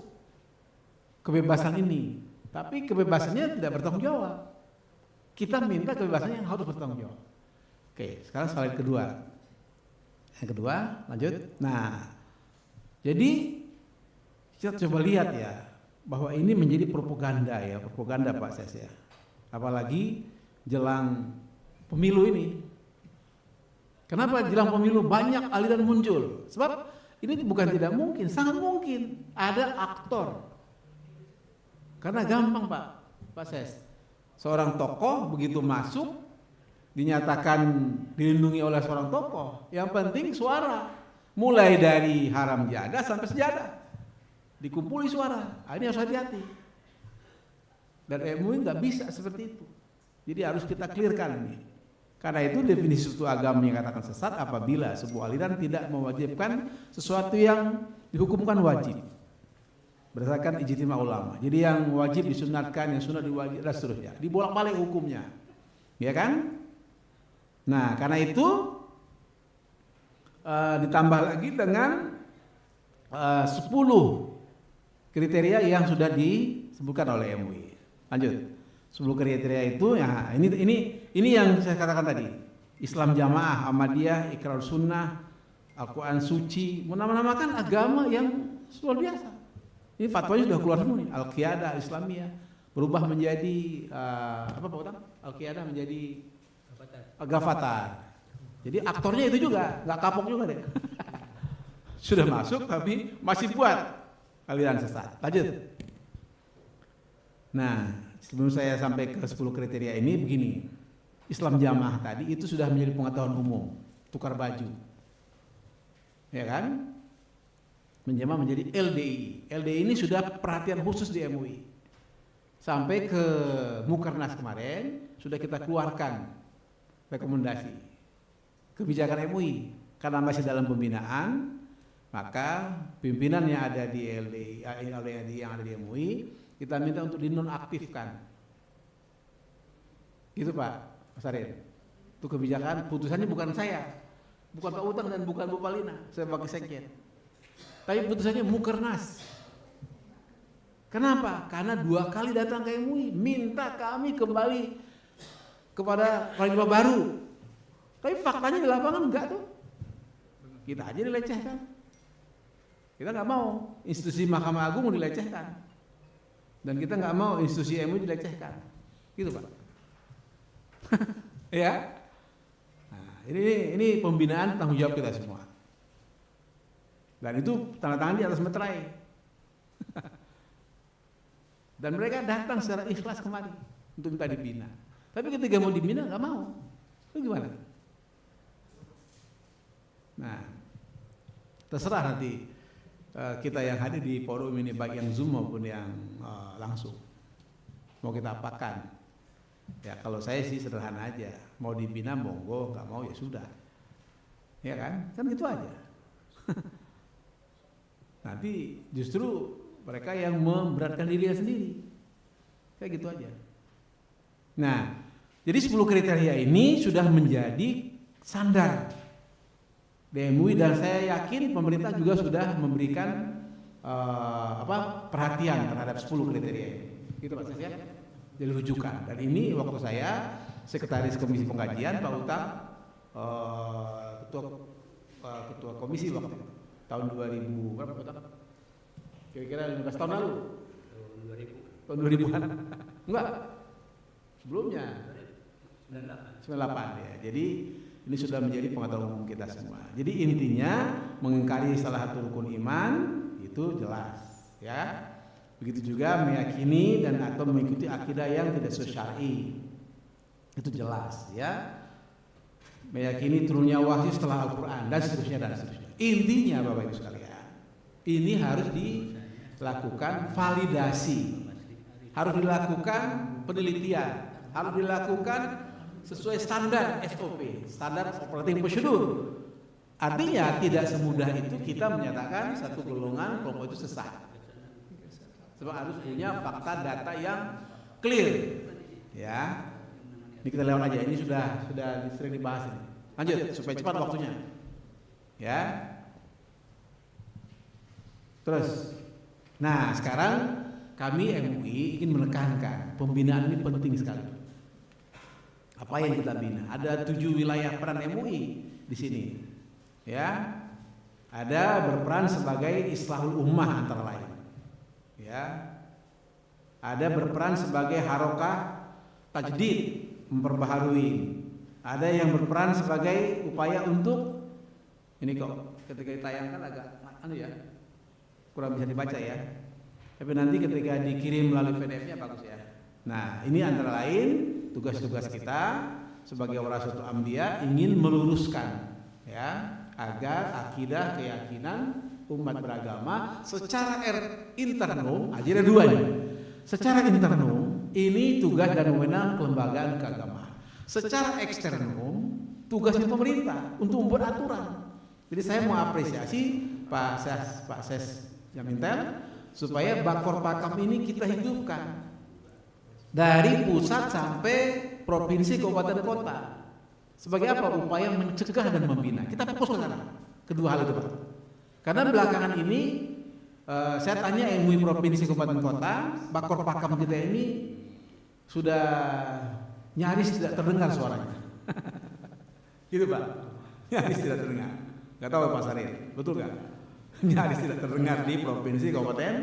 kebebasan ini. Tapi kebebasannya tidak bertanggung jawab. Kita minta kebebasannya yang harus bertanggung jawab. Oke, sekarang slide kedua. Yang kedua, lanjut. Nah, jadi kita coba lihat ya, bahwa ini menjadi propaganda ya, propaganda Pak Ses ya. Apalagi jelang pemilu ini. Kenapa jelang pemilu banyak aliran muncul? Sebab ini bukan tidak mungkin, sangat mungkin ada aktor. Karena gampang Pak Ses. Seorang tokoh begitu masuk dinyatakan dilindungi oleh seorang tokoh. Yang penting suara. Mulai dari haram jadah sampai sejadah. Dikumpuli suara. Ini harus hati-hati. Dan MUI nggak bisa seperti itu. Jadi harus kita clearkan ini. Karena itu definisi suatu agama yang katakan sesat apabila sebuah aliran tidak mewajibkan sesuatu yang dihukumkan wajib berdasarkan ijtima ulama. Jadi yang wajib disunatkan, yang sunat diwajibkan, dan seterusnya. Dibolak-balik hukumnya, ya kan? Nah, karena itu ditambah lagi dengan 10 kriteria yang sudah disebutkan oleh MUI. Lanjut. 10 kriteria itu ya ini yang saya katakan tadi. Islam Jamaah, Ahmadiyah, Iqrar Sunnah, Al-Quran Suci, menama-namakan agama yang luar biasa. Ini fatwanya sudah keluar semua nih. Al-Qiyadah Islamiyah berubah menjadi apa Pak Utang? Al-Qiyadah menjadi Gafatar. Jadi aktornya itu juga, nggak kapok juga deh. Sudah masuk tapi masih buat aliran sesat. Lanjut. Nah, sebelum saya sampai ke 10 kriteria ini begini. Islam Jamaah tadi itu sudah menjadi pengetahuan umum, tukar baju. Ya kan? Menjamah menjadi LDI. LDI ini sudah perhatian khusus di MUI. Sampai ke Mukernas kemarin sudah kita keluarkan rekomendasi kebijakan MUI. Karena masih dalam pembinaan, maka pimpinan yang ada di LDI yang ada di MUI kita minta untuk dinonaktifkan. Gitu Pak Sarin. Itu kebijakan, putusannya bukan saya, bukan Pak Utang dan bukan Bu Palina sebagai sekjen. Tapi putusannya Mukernas. Kenapa? Karena 2 kali datang ke MUI minta kami kembali kepada paradigma baru. Tapi faktanya di lapangan enggak tuh. Kita aja dilecehkan. Kita nggak mau institusi Mahkamah Agung mau dilecehkan. Dan kita nggak mau institusi MUI dilecehkan. Gitu Pak. Ya. Nah, ini pembinaan tanggung jawab kita semua. Dan itu tanda tangan di atas materai. Dan mereka datang secara ikhlas kemari untuk minta dibina. Tapi ketika mau dibina nggak mau. Itu gimana? Nah, terserah nanti kita yang hadir di forum ini, baik yang Zoom maupun yang langsung. Mau kita apakan? Ya kalau saya sih sederhana aja. Mau dibina monggo, nggak mau ya sudah. Ya kan? Kan gitu aja. Nanti justru mereka yang memberatkan dirinya sendiri. Kayak gitu aja. Nah, jadi 10 kriteria ini sudah menjadi standar di MUI, dan saya yakin pemerintah juga sudah memberikan perhatian terhadap 10 kriteria ini. Gitu Pak Ses ya. Jadi rujukan. Dan ini waktu saya Sekretaris Komisi Pengkajian Pak Utang, ketua komisi waktu itu, tahun 2000 berapa Pak? Kira-kira 15 tahun lalu. Tahun 2000-an. Enggak. Sebelumnya 98 ya. Jadi ini sudah menjadi pengetahuan umum kita semua. Jadi intinya mengingkari salah satu rukun iman itu jelas, ya. Begitu juga meyakini dan atau mengikuti akidah yang tidak syar'i. Itu jelas, ya. Meyakini turunnya wahyu setelah Al-Qur'an dan seterusnya dan seterusnya. Intinya Bapak Ibu sekalian, ini harus dilakukan validasi. Harus dilakukan penelitian, harus dilakukan sesuai standar SOP, standar operating procedure. Artinya tidak semudah itu kita menyatakan satu golongan kelompok itu sesat. Sebab harus punya fakta data yang clear. Ya. Ini kita lewat aja, ini sudah sering dibahas ini. Lanjut supaya cepat waktunya. Ya. Terus. Nah, sekarang kami MUI ingin menekankan pembinaan ini penting sekali. Apa yang kita bina? Ada 7 wilayah peran MUI di sini. Ya. Ada berperan sebagai islahul ummah antara lain. Ya. Ada berperan sebagai harokah tajdid, memperbaharui. Ada yang berperan sebagai upaya untuk, ini kok ketika ditayangkan agak kurang bisa dibaca ya. Tapi nanti ketika dikirim melalui PDF-nya bagus ya. Nah, ini antara lain tugas-tugas kita sebagai warasatul anbiya ingin meluruskan ya agar akidah keyakinan umat beragama secara internum, ada 2 nih. Secara internum ini tugas dan wewenang kelembagaan keagamaan. Secara eksternum tugasnya pemerintah untuk membuat aturan. Jadi saya mau apresiasi Pak Ses Jamintel supaya Bakor Pakam ini kita hidupkan dari pusat sampai provinsi, kabupaten, kota. Sebagai apa? Upaya mencegah dan membina. Kita fokus ke sana. Kedua hal itu Pak. Karena belakangan ini saya tanya MUI provinsi, kabupaten, kota, Bakor Pakam kita ini sudah nyaris tidak terdengar suaranya. Gitu Pak. Nyaris tidak terdengar. Gak tahu Pak Saril, betul gak? Nyaris tidak terdengar di provinsi, kabupaten,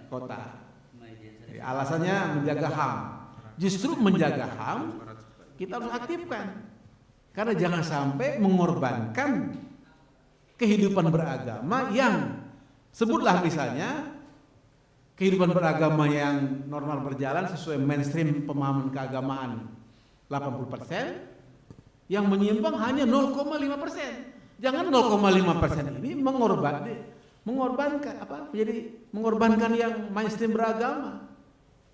kota. Jadi, alasannya menjaga HAM. Justru menjaga HAM kita harus aktifkan. Karena jangan sampai mengorbankan kehidupan beragama yang sebutlah misalnya kehidupan beragama yang normal berjalan sesuai mainstream pemahaman keagamaan 80%, yang menyimpang hanya 0,5%. Jangan 0,5% ini mengorbankan yang mainstream beragama.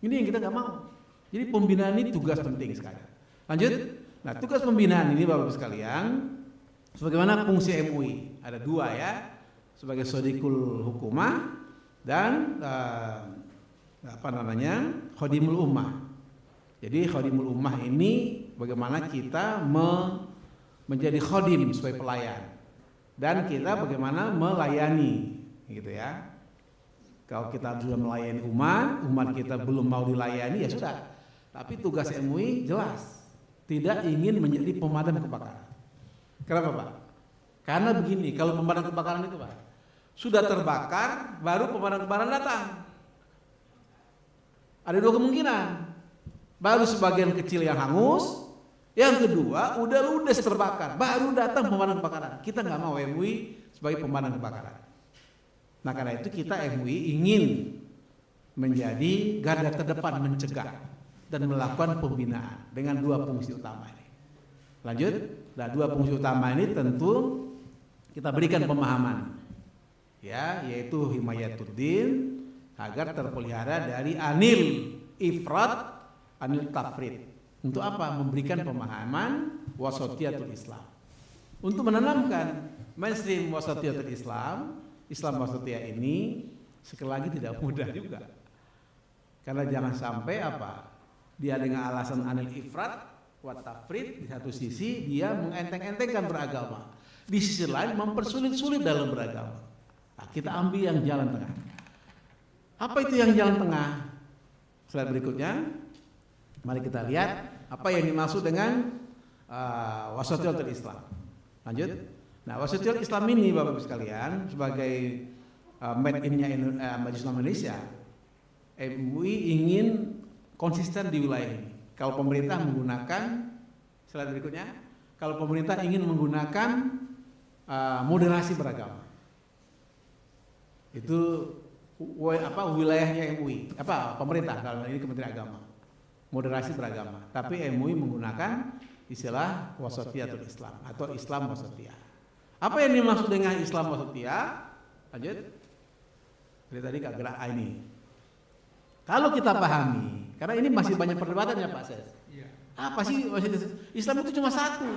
Ini yang kita nggak mau. Jadi pembinaan ini tugas penting sekali. Lanjut. Nah, tugas pembinaan ini Bapak-Ibu sekalian, sebagaimana fungsi MUI ada 2 ya, sebagai sodikul hukumah dan khodimul ummah. Jadi khodimul ummah ini bagaimana kita menjadi khodim sebagai pelayan, dan kita bagaimana melayani, gitu ya. Kalau kita sudah melayani umat kita belum mau dilayani ya sudah. Tapi tugas MUI jelas, tidak ingin menjadi pemadam kebakaran. Kenapa Pak? Karena begini, kalau pemadam kebakaran itu Pak, sudah terbakar, baru pemadam kebakaran datang. Ada 2 kemungkinan. Baru sebagian kecil yang hangus, yang kedua udah ludes terbakar, baru datang pemadam kebakaran. Kita nggak mau MUI sebagai pemadam kebakaran. Nah karena itu kita MUI ingin menjadi garda terdepan mencegah dan melakukan pembinaan dengan dua fungsi utama ini. Lanjut, nah dua fungsi utama ini tentu kita berikan pemahaman, ya, yaitu himayatuddin agar terpelihara dari anil ifrat, anil tafrid. Untuk apa? Memberikan pemahaman wasatiyatul Islam. Untuk menanamkan mainstream wasatiyatul Islam, Islam wasatiyah ini sekali lagi tidak mudah juga. Karena jangan sampai apa? Dia dengan alasan anil ifrat wa tafrid, di satu sisi dia mengenteng-entengkan beragama, di sisi lain mempersulit-sulit dalam beragama. Nah, kita ambil yang jalan tengah. Apa itu yang jalan tengah? Slide berikutnya, mari kita lihat apa yang dimaksud dengan wasatiyatul Islam. Lanjut. Nah, wasatiyatul Islam ini Bapak Ibu sekalian sebagai made in-nya Majelis Ulama Indonesia, MUI ingin konsisten di wilayah ini. Kalau pemerintah menggunakan, slide berikutnya, kalau pemerintah ingin menggunakan moderasi beragama, itu wilayahnya MUI, pemerintah, kalau ini Kementerian Agama, moderasi beragama. Tapi MUI menggunakan istilah wasatiyatul Islam atau Islam wasatiyah. Apa yang dimaksud dengan Islam wasatiyah? Lanjut. Dari tadi Kak gerak ini. Kalau kita pahami, karena ini masih banyak perdebatan ya Pak Ses. Apa sih Islam itu cuma satu?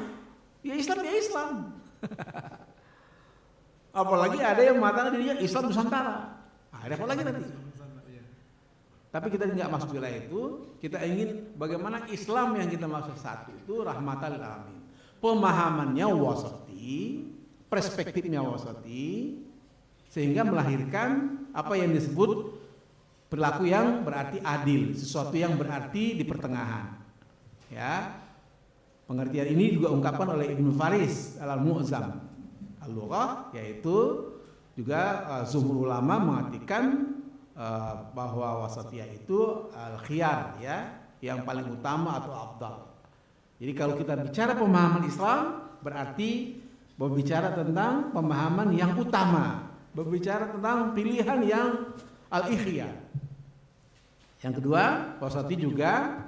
Ya Islam ya Islam. Apalagi ada yang mengatakan dirinya Islam Nusantara. Ada apa lagi nanti? Tapi kita tidak masuk wilayah itu. Kita ingin bagaimana Islam yang kita maksud satu itu rahmatan lil alamin. Pemahamannya wasati, perspektifnya wasati, sehingga melahirkan apa yang disebut perilaku yang berarti adil, sesuatu yang berarti di pertengahan. Ya, pengertian ini juga ungkapkan oleh Ibnu Faris Al-Mu'zam Al-Lughah, yaitu juga jumhur ulama mengartikan bahwa wasatiyah itu al-khiyar, ya, yang paling utama atau afdal. Jadi kalau kita bicara pemahaman Islam berarti berbicara tentang pemahaman yang utama, berbicara tentang pilihan yang al-ikhtiyar. Yang kedua, wasati juga,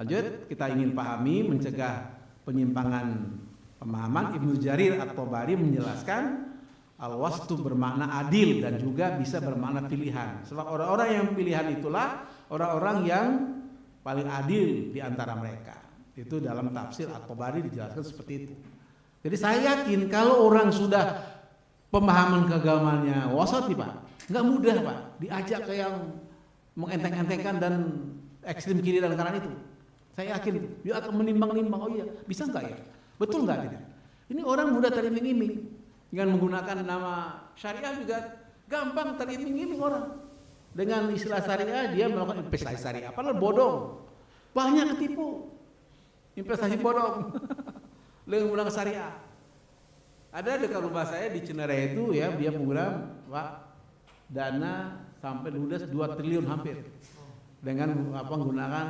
lanjut, kita ingin pahami mencegah penyimpangan pemahaman. Ibnu Jarir At-Tabari menjelaskan al-wastu bermakna adil dan juga bisa bermakna pilihan. Sebab orang-orang yang pilihan itulah orang-orang yang paling adil di antara mereka. Itu dalam tafsir At-Tabari dijelaskan seperti itu. Jadi saya yakin kalau orang sudah pemahaman keagamaannya wasati Pak, nggak mudah Pak diajak ke yang mengenteng-entengkan dan ekstrim kiri dan kanan itu. Saya yakin dia akan menimbang-nimbang, oh iya bisa nggak ya, betul nggak tidak. Ini orang mudah teriming-iming dengan menggunakan nama syariah juga gampang teriming-iming orang. Dengan istilah syariah dia melakukan investasi syariah, padahal bodong, banyak ketipu investasi bodong dengan menggunakan syariah. Ada dekat rumah saya di Cinere itu ya, dia menggunakan Pak dana sampai ludes 2 triliun hampir dengan menggunakan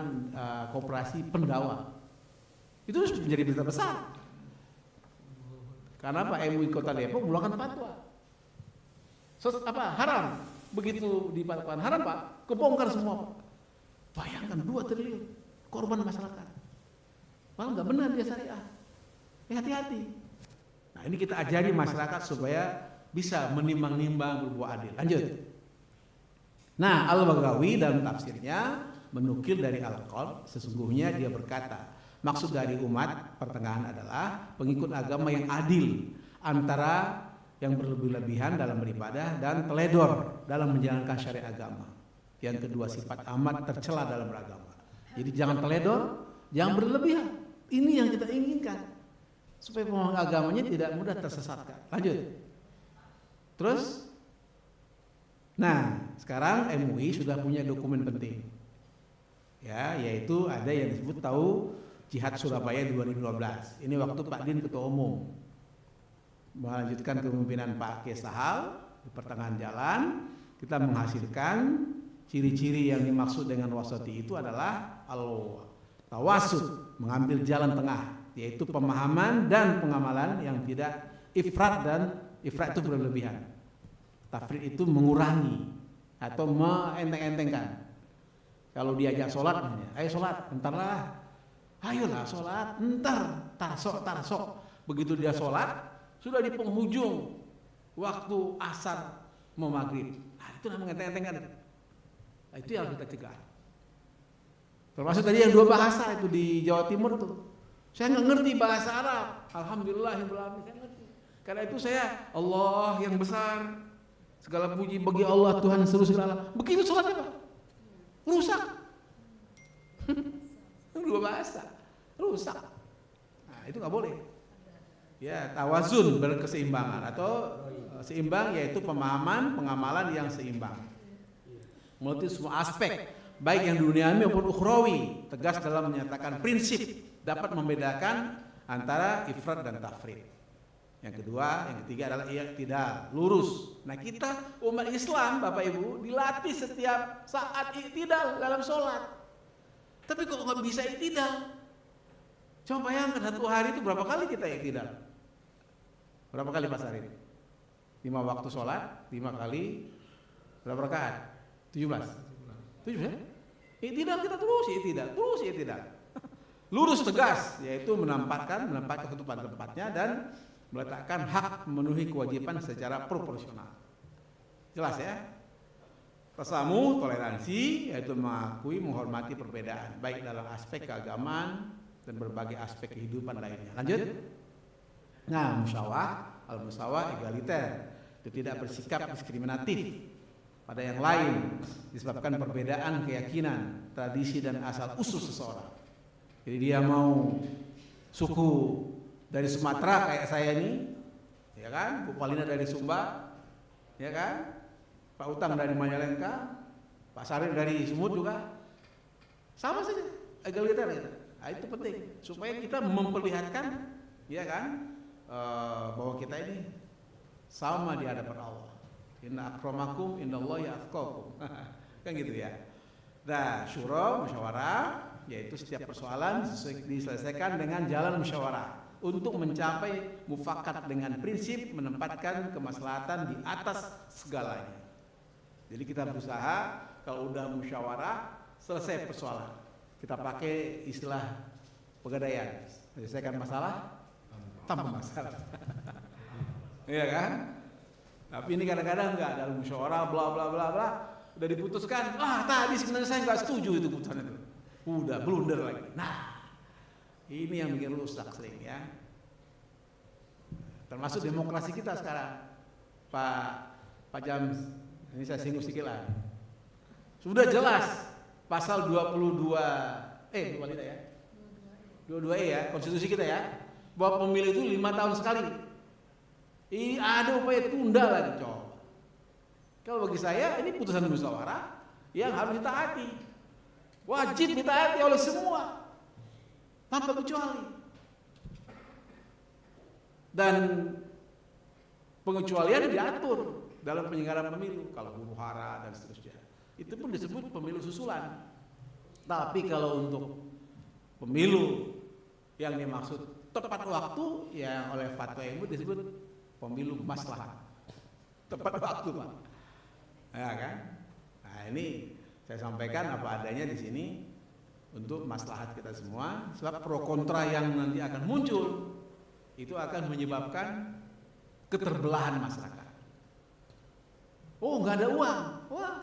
koperasi pendawa. Itu menjadi berita besar. Karena Pak MUI Kota Depok mengeluarkan fatwa. Haram. Begitu dipatwakan haram Pak, kebongkar semua Pak. Bayangkan 2 triliun korban masyarakat. Padahal nggak benar dia syariah. Hati-hati. Nah ini kita ajari masyarakat supaya bisa menimbang-nimbang berbuat adil. Lanjut. Nah, Al-Baghawi dalam tafsirnya menukil dari Al-Qalb, sesungguhnya dia berkata, maksud dari umat pertengahan adalah pengikut agama yang adil antara yang berlebih-lebihan dalam beribadah dan teledor dalam menjalankan syariat agama. Yang kedua sifat amat tercela dalam beragama. Jadi jangan teledor, jangan berlebihan. Ini yang kita inginkan supaya pemahaman agamanya tidak mudah tersesatkan. Lanjut. Terus, nah sekarang MUI sudah punya dokumen penting, ya, yaitu ada yang disebut tahu Jihad Surabaya 2012. Ini waktu Pak Din Ketua Umum melanjutkan kepemimpinan Pak Kiai Sahal di pertengahan jalan. Kita menghasilkan ciri-ciri yang dimaksud dengan wasati itu adalah al-tawasud, mengambil jalan tengah, yaitu pemahaman dan pengamalan yang tidak ifrat, dan ifrat itu berlebihan. Tafrid itu mengurangi atau mengenteng-entengkan. Kalau diajak sholat, ayo sholat, bentar lah. Ayolah sholat, entar, tarsok. Begitu dia sholat, sudah di penghujung waktu asar mau maghrib. Nah, itu namanya enteng-entengkan. Nah, itu yang kita cegah. Termasuk tadi yang 2 bahasa itu di Jawa Timur tuh. Saya nggak ngerti bahasa Arab. Alhamdulillah saya ngerti. Karena itu saya Allah yang besar. Segala puji bagi Allah Tuhan seluruh segala. Begitu sholatnya Pak. Rusak. 2 bahasa. Rusak. Nah, itu nggak boleh. Ya, tawazun berkeseimbangan atau seimbang yaitu pemahaman, pengamalan yang seimbang. Melalui semua aspek, baik yang duniawi maupun ukhrawi, tegas dalam menyatakan prinsip dapat membedakan antara ifrat dan tafrid. Yang kedua, yang ketiga adalah i'tidal, lurus. Nah, kita umat Islam, Bapak Ibu, dilatih setiap saat i'tidal dalam sholat. Tapi kok nggak bisa i'tidal? Coba bayangkan 1 hari itu berapa kali kita i'tidal? Berapa kali Pak Sarin? 5 waktu sholat, 5 kali berapa rakaat? 17. 17 ya? I'tidal kita terus i'tidal. Lurus tegas, yaitu menempatkan tempatnya dan meletakkan hak memenuhi kewajiban secara proporsional. Jelas ya? Tasamu, toleransi, yaitu mengakui, menghormati perbedaan, baik dalam aspek keagamaan dan berbagai aspek kehidupan lainnya. Lanjut. Nah, al-musawah egaliter, itu tidak bersikap diskriminatif pada yang lain disebabkan perbedaan keyakinan, tradisi dan asal usul seseorang. Jadi dia mau suku dari Sumatera kayak saya ini, ya kan? Bu Palina dari Sumba, ya kan? Pak Utang dari Majalengka, Pak Sarin dari Sumut juga, sama saja, egaliter gitu. Nah, itu penting supaya kita memperlihatkan, ya kan, bahwa kita ini sama di hadapan Allah. Inna akramakum indallahi atqakum. Kan gitu ya. Nah, syura, musyawarah, yaitu setiap persoalan diselesaikan dengan jalan musyawarah untuk mencapai mufakat dengan prinsip menempatkan kemaslahatan di atas segalanya. Jadi kita berusaha kalau udah musyawarah selesai persoalan, kita pakai istilah pegadaian, menyelesaikan masalah tanpa masalah. Iya kan? Tapi ini kadang-kadang enggak, dalam musyawarah bla bla bla bla udah diputuskan, tadi sebenarnya saya enggak setuju itu keputusan itu. Udah blunder lagi. Nah, ini yang bikin rusak sering ya. Termasuk demokrasi kita sekarang. Pak Jam, ini saya singgung sedikit lah. Sudah jelas pasal 22 ya. 22E ya, konstitusi kita ya. Bahwa pemilu itu 5 tahun sekali. Ini ada upaya tunda lagi, coba. Kalau bagi saya ini putusan musyawarah yang harus ditaati. Wajib ditaati oleh semua tanpa kecuali. Dan pengecualian diatur dalam penyelenggaraan pemilu, kalau huru hara dan seterusnya. Itu pun disebut pemilu susulan. Tapi kalau untuk pemilu yang dimaksud tepat waktu, yang oleh fatwa MUI disebut pemilu maslahat. Tepat waktu, Pak. Ya kan? Nah, ini saya sampaikan apa adanya di sini untuk maslahat kita semua, sebab pro kontra yang nanti akan muncul itu akan menyebabkan keterbelahan masyarakat. Oh, nggak ada uang. Wah,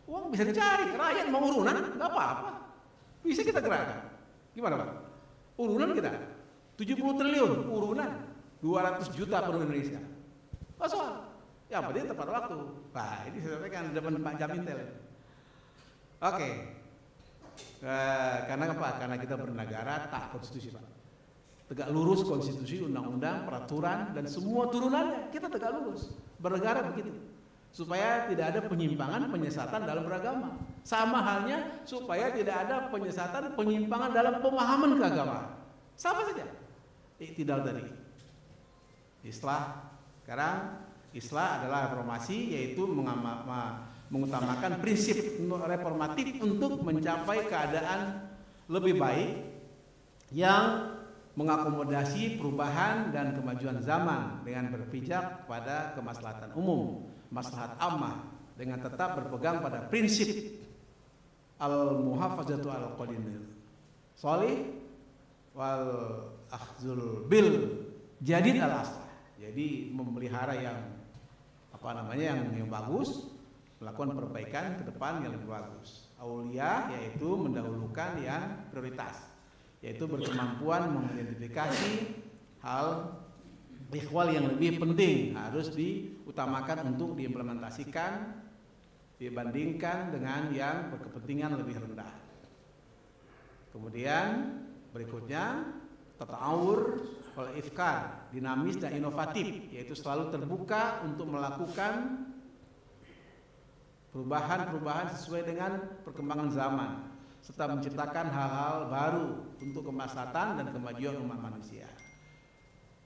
uang bisa dicari. Rakyat mau urunan, nggak apa-apa. Bisa kita gerakan. Gimana, Pak? Urunan kita 70 triliun urunan, 200 juta penduduk Indonesia. Nggak soal. Ya, berarti tepat waktu. Nah, ini saya sampaikan di depan Pak Jam Intel. Oke. Karena apa? Karena kita bernegara taat konstitusi, Pak. Tegak lurus konstitusi, undang-undang, peraturan dan semua turunannya kita tegak lurus. Bernegara begitu. Supaya tidak ada penyimpangan, penyesatan dalam beragama. Sama halnya supaya tidak ada penyesatan, penyimpangan dalam pemahaman keagamaan. Sama saja. Iktidal tadi. Islah. Sekarang Islah adalah reformasi, yaitu mengutamakan prinsip reformatif untuk mencapai keadaan lebih baik yang mengakomodasi perubahan dan kemajuan zaman dengan berpijak pada kemaslahatan umum, maslahat ammah dengan tetap berpegang pada prinsip al-muhafazatu al qadinil sholih wal akhzul bil jadid al aslah. Jadi memelihara yang yang bagus, melakukan perbaikan ke depan yang lebih bagus. Aulia yaitu mendahulukan yang prioritas, yaitu berkemampuan mengidentifikasi hal ikhwal yang lebih penting harus diutamakan untuk diimplementasikan dibandingkan dengan yang berkepentingan lebih rendah. Kemudian berikutnya tata'awur wal ifkar, dinamis dan inovatif, yaitu selalu terbuka untuk melakukan perubahan-perubahan sesuai dengan perkembangan zaman serta menciptakan hal-hal baru untuk kemaslahatan dan kemajuan umat manusia.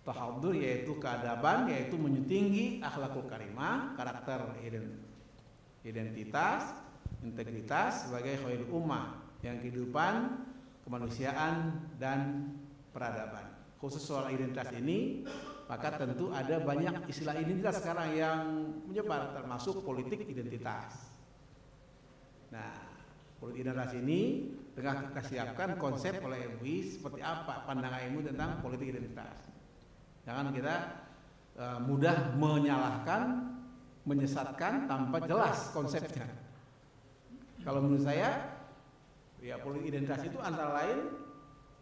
Tahadur yaitu keadaban, yaitu menjunjung tinggi akhlakul karimah, karakter identitas, integritas sebagai khairul ummah, yang kehidupan, kemanusiaan dan peradaban. Khusus soal identitas ini, maka tentu ada banyak istilah identitas sekarang yang menyebar, termasuk politik identitas. Nah, politik identitas ini tengah kita siapkan konsep oleh MUI seperti apa pandangan MUI tentang politik identitas. Jangan kita mudah menyalahkan, menyesatkan tanpa jelas konsepnya. Kalau menurut saya, ya politik identitas itu antara lain,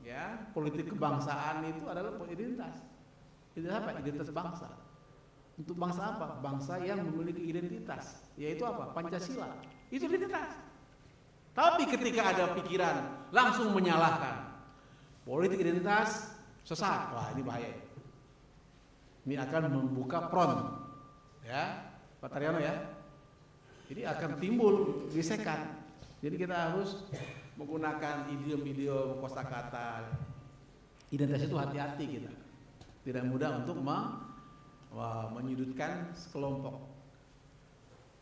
ya politik kebangsaan itu adalah politik identitas. Identitas apa? Identitas bangsa. Untuk bangsa apa? Bangsa yang memiliki identitas, yaitu apa? Pancasila. Itu identitas. Tapi ketika ada pikiran langsung menyalahkan politik identitas sesat, wah ini bahaya. Ini akan membuka front, ya Pak Taryono ya. Jadi akan timbul gesekan. Jadi kita harus menggunakan idiom-idiom kosakata identitas itu hati-hati kita. Tidak mudah untuk menyudutkan sekelompok.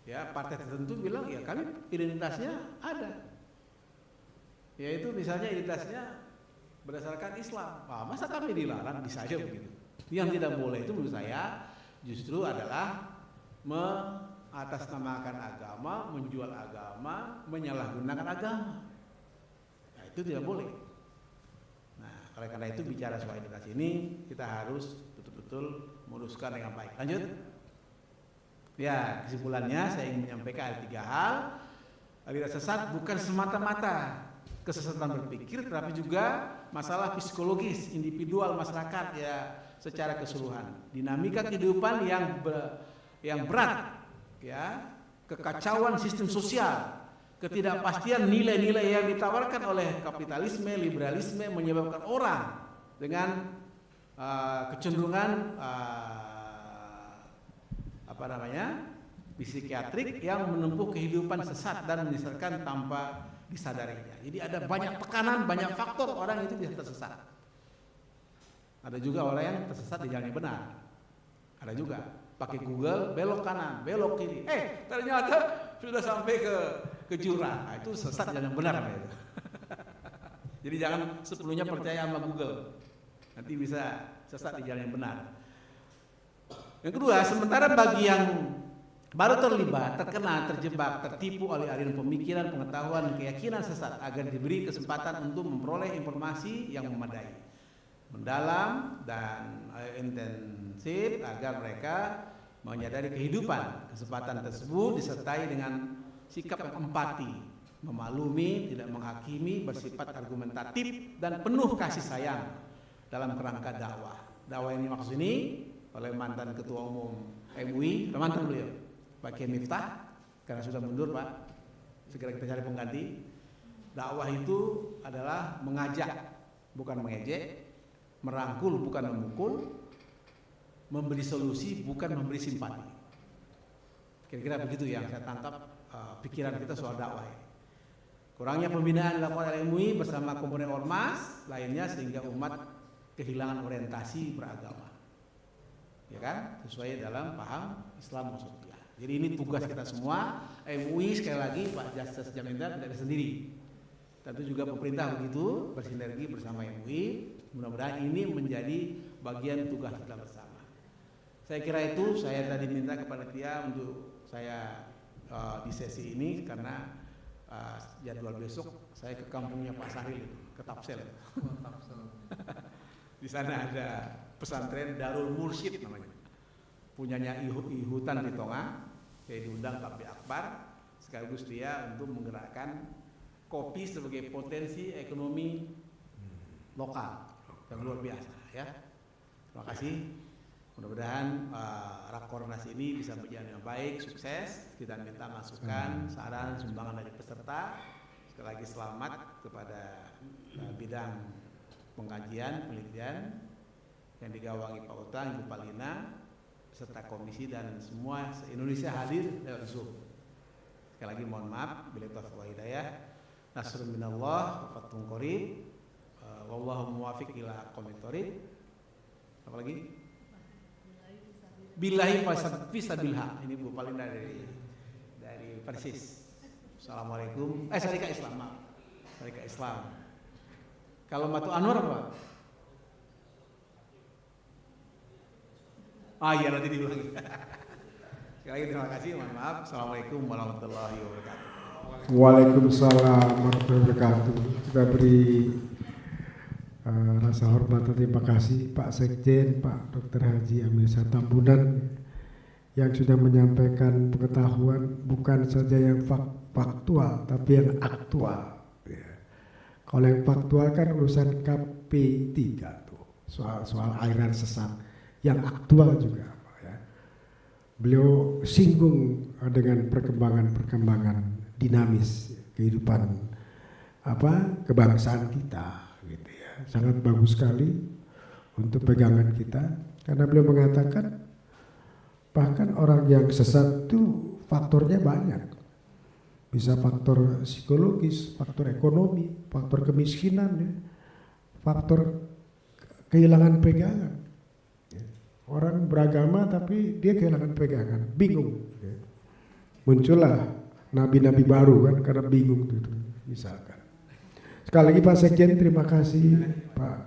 Ya, partai tertentu bilang ya kami identitasnya ada. Yaitu misalnya identitasnya berdasarkan Islam. Wah, masa kami dilarang? Bisa aja begitu. Yang tidak boleh itu menurut saya justru adalah mengatasnamakan agama, menjual agama, menyalahgunakan agama. Nah, itu tidak boleh. Nah, oleh karena itu bicara soal identitas ini kita harus betul-betul meluruskan dengan baik. Lanjut. Ya, kesimpulannya saya ingin menyampaikan ada 3 hal. Aliran sesat bukan semata-mata kesesatan berpikir, tetapi juga masalah psikologis individual masyarakat ya secara keseluruhan. Dinamika kehidupan yang berat, ya, kekacauan sistem sosial, ketidakpastian nilai-nilai yang ditawarkan oleh kapitalisme, liberalisme menyebabkan orang dengan kecenderungan psikiatrik yang menempuh kehidupan sesat dan menyesatkan tanpa disadarinya. Jadi ada banyak tekanan, banyak faktor orang itu bisa tersesat. Ada juga orang yang tersesat di jalan yang benar. Ada juga pakai Google belok kanan, belok kiri. Ternyata sudah sampai ke jurang. Nah, itu sesat jalan yang benar itu. Jadi jangan sepenuhnya percaya sama Google. Nanti bisa sesat di jalan yang benar. Yang kedua, sementara bagi yang baru terlibat, terkena, terjebak, tertipu oleh aliran pemikiran, pengetahuan, dan keyakinan sesat agar diberi kesempatan untuk memperoleh informasi yang memadai, mendalam dan intensif agar mereka menyadari kehidupan. Kesempatan tersebut disertai dengan sikap yang empati, memaklumi, tidak menghakimi, bersifat argumentatif dan penuh kasih sayang dalam kerangka dakwah. Dakwah yang dimaksud ini oleh mantan Ketua Umum MUI, mantan beliau Pak Kiai Miftah, karena sudah mundur Pak, segera kita cari pengganti. Dakwah itu adalah mengajak, bukan mengejek, merangkul bukan memukul, memberi solusi bukan memberi simpati. Kira-kira begitu yang saya tangkap pikiran kita soal dakwah ini. Kurangnya pembinaan dilakukan oleh MUI bersama komponen ormas lainnya sehingga umat kehilangan orientasi beragama. Ya kan? Sesuai dalam paham Islam maksudnya. Jadi ini tugas kita semua. MUI sekali lagi Pak Justus Jamindar tidak sendiri. Tentu juga pemerintah begitu bersinergi bersama MUI. Mudah-mudahan ini menjadi bagian tugas kita bersama. Saya kira itu saya tadi minta kepada Tia untuk saya di sesi ini karena jadwal besok saya ke kampungnya Pak Sahil, ke Tapsel. Di sana ada pesantren Darul Mursyid namanya, punyanya Ihutan di Tonga. Saya diundang Pak B. Akbar sekaligus dia untuk menggerakkan kopi sebagai potensi ekonomi lokal yang luar biasa ya. Terima kasih. Mudah-mudahan Rakornas ini bisa berjalan dengan baik, sukses. Kita minta masukan, saran, sumbangan dari peserta. Sekali lagi selamat kepada bidang pengkajian, penelitian yang digawangi Pak Utang, Ibu Palina, beserta komisi dan semua se-Indonesia hadir lewat Zoom. Sekali lagi mohon maaf, bila taufiq wal hidayah. Nasrun minallah, wa fathun qarib. Wallahu muwaffiq ila aqwamit thoriq. Apa lagi? Billahi fisabil haq. Ini Bu Palina dari Persis. Assalamualaikum. Syarikat Islam, maaf. Syarikat Islam. Kalau Matu Anwar apa? Iya nanti diulangi. Sekali lagi terima kasih, mohon maaf. Assalamualaikum warahmatullahi wabarakatuh. Waalaikumsalam warahmatullahi wabarakatuh. Kita beri rasa hormat dan terima kasih Pak Sekjen, Pak Dr. Haji Amir Syah Tambunan yang sudah menyampaikan pengetahuan bukan saja yang faktual tapi yang aktual. Ya. Kalau yang faktual kan urusan KP3 tuh, soal aliran sesat. Yang aktual juga, Pak, ya. Beliau singgung dengan perkembangan dinamis kehidupan kebangsaan kita. Gitu ya. Sangat bagus sekali untuk pegangan kita karena beliau mengatakan bahkan orang yang sesat itu faktornya banyak, bisa faktor psikologis, faktor ekonomi, faktor kemiskinan, ya. Faktor kehilangan pegangan. Ya. Orang beragama tapi dia kehilangan pegangan, bingung. Ya. Muncullah nabi-nabi baru kan karena bingung itu misalkan. Sekali lagi Pak Sekjen, terima kasih Pak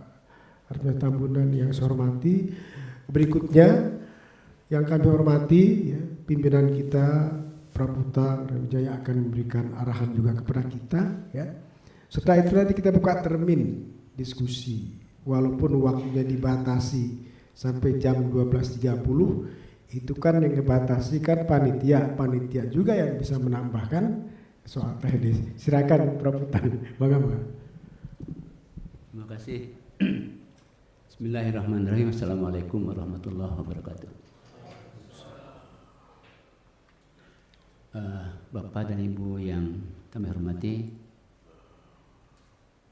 Armia Tambunan yang saya hormati. Berikutnya yang kami hormati ya, pimpinan kita Praputra Wijaya akan memberikan arahan juga kepada kita ya. Setelah itu nanti kita buka termin diskusi walaupun waktunya dibatasi sampai jam 12.30 itu kan yang dibatasi kan panitia juga yang bisa menambahkan soal teknis. Silakan Praputra. Bagaimana? Terima kasih. Bismillahirrahmanirrahim. Assalamualaikum warahmatullahi wabarakatuh. Bapak dan Ibu yang kami hormati,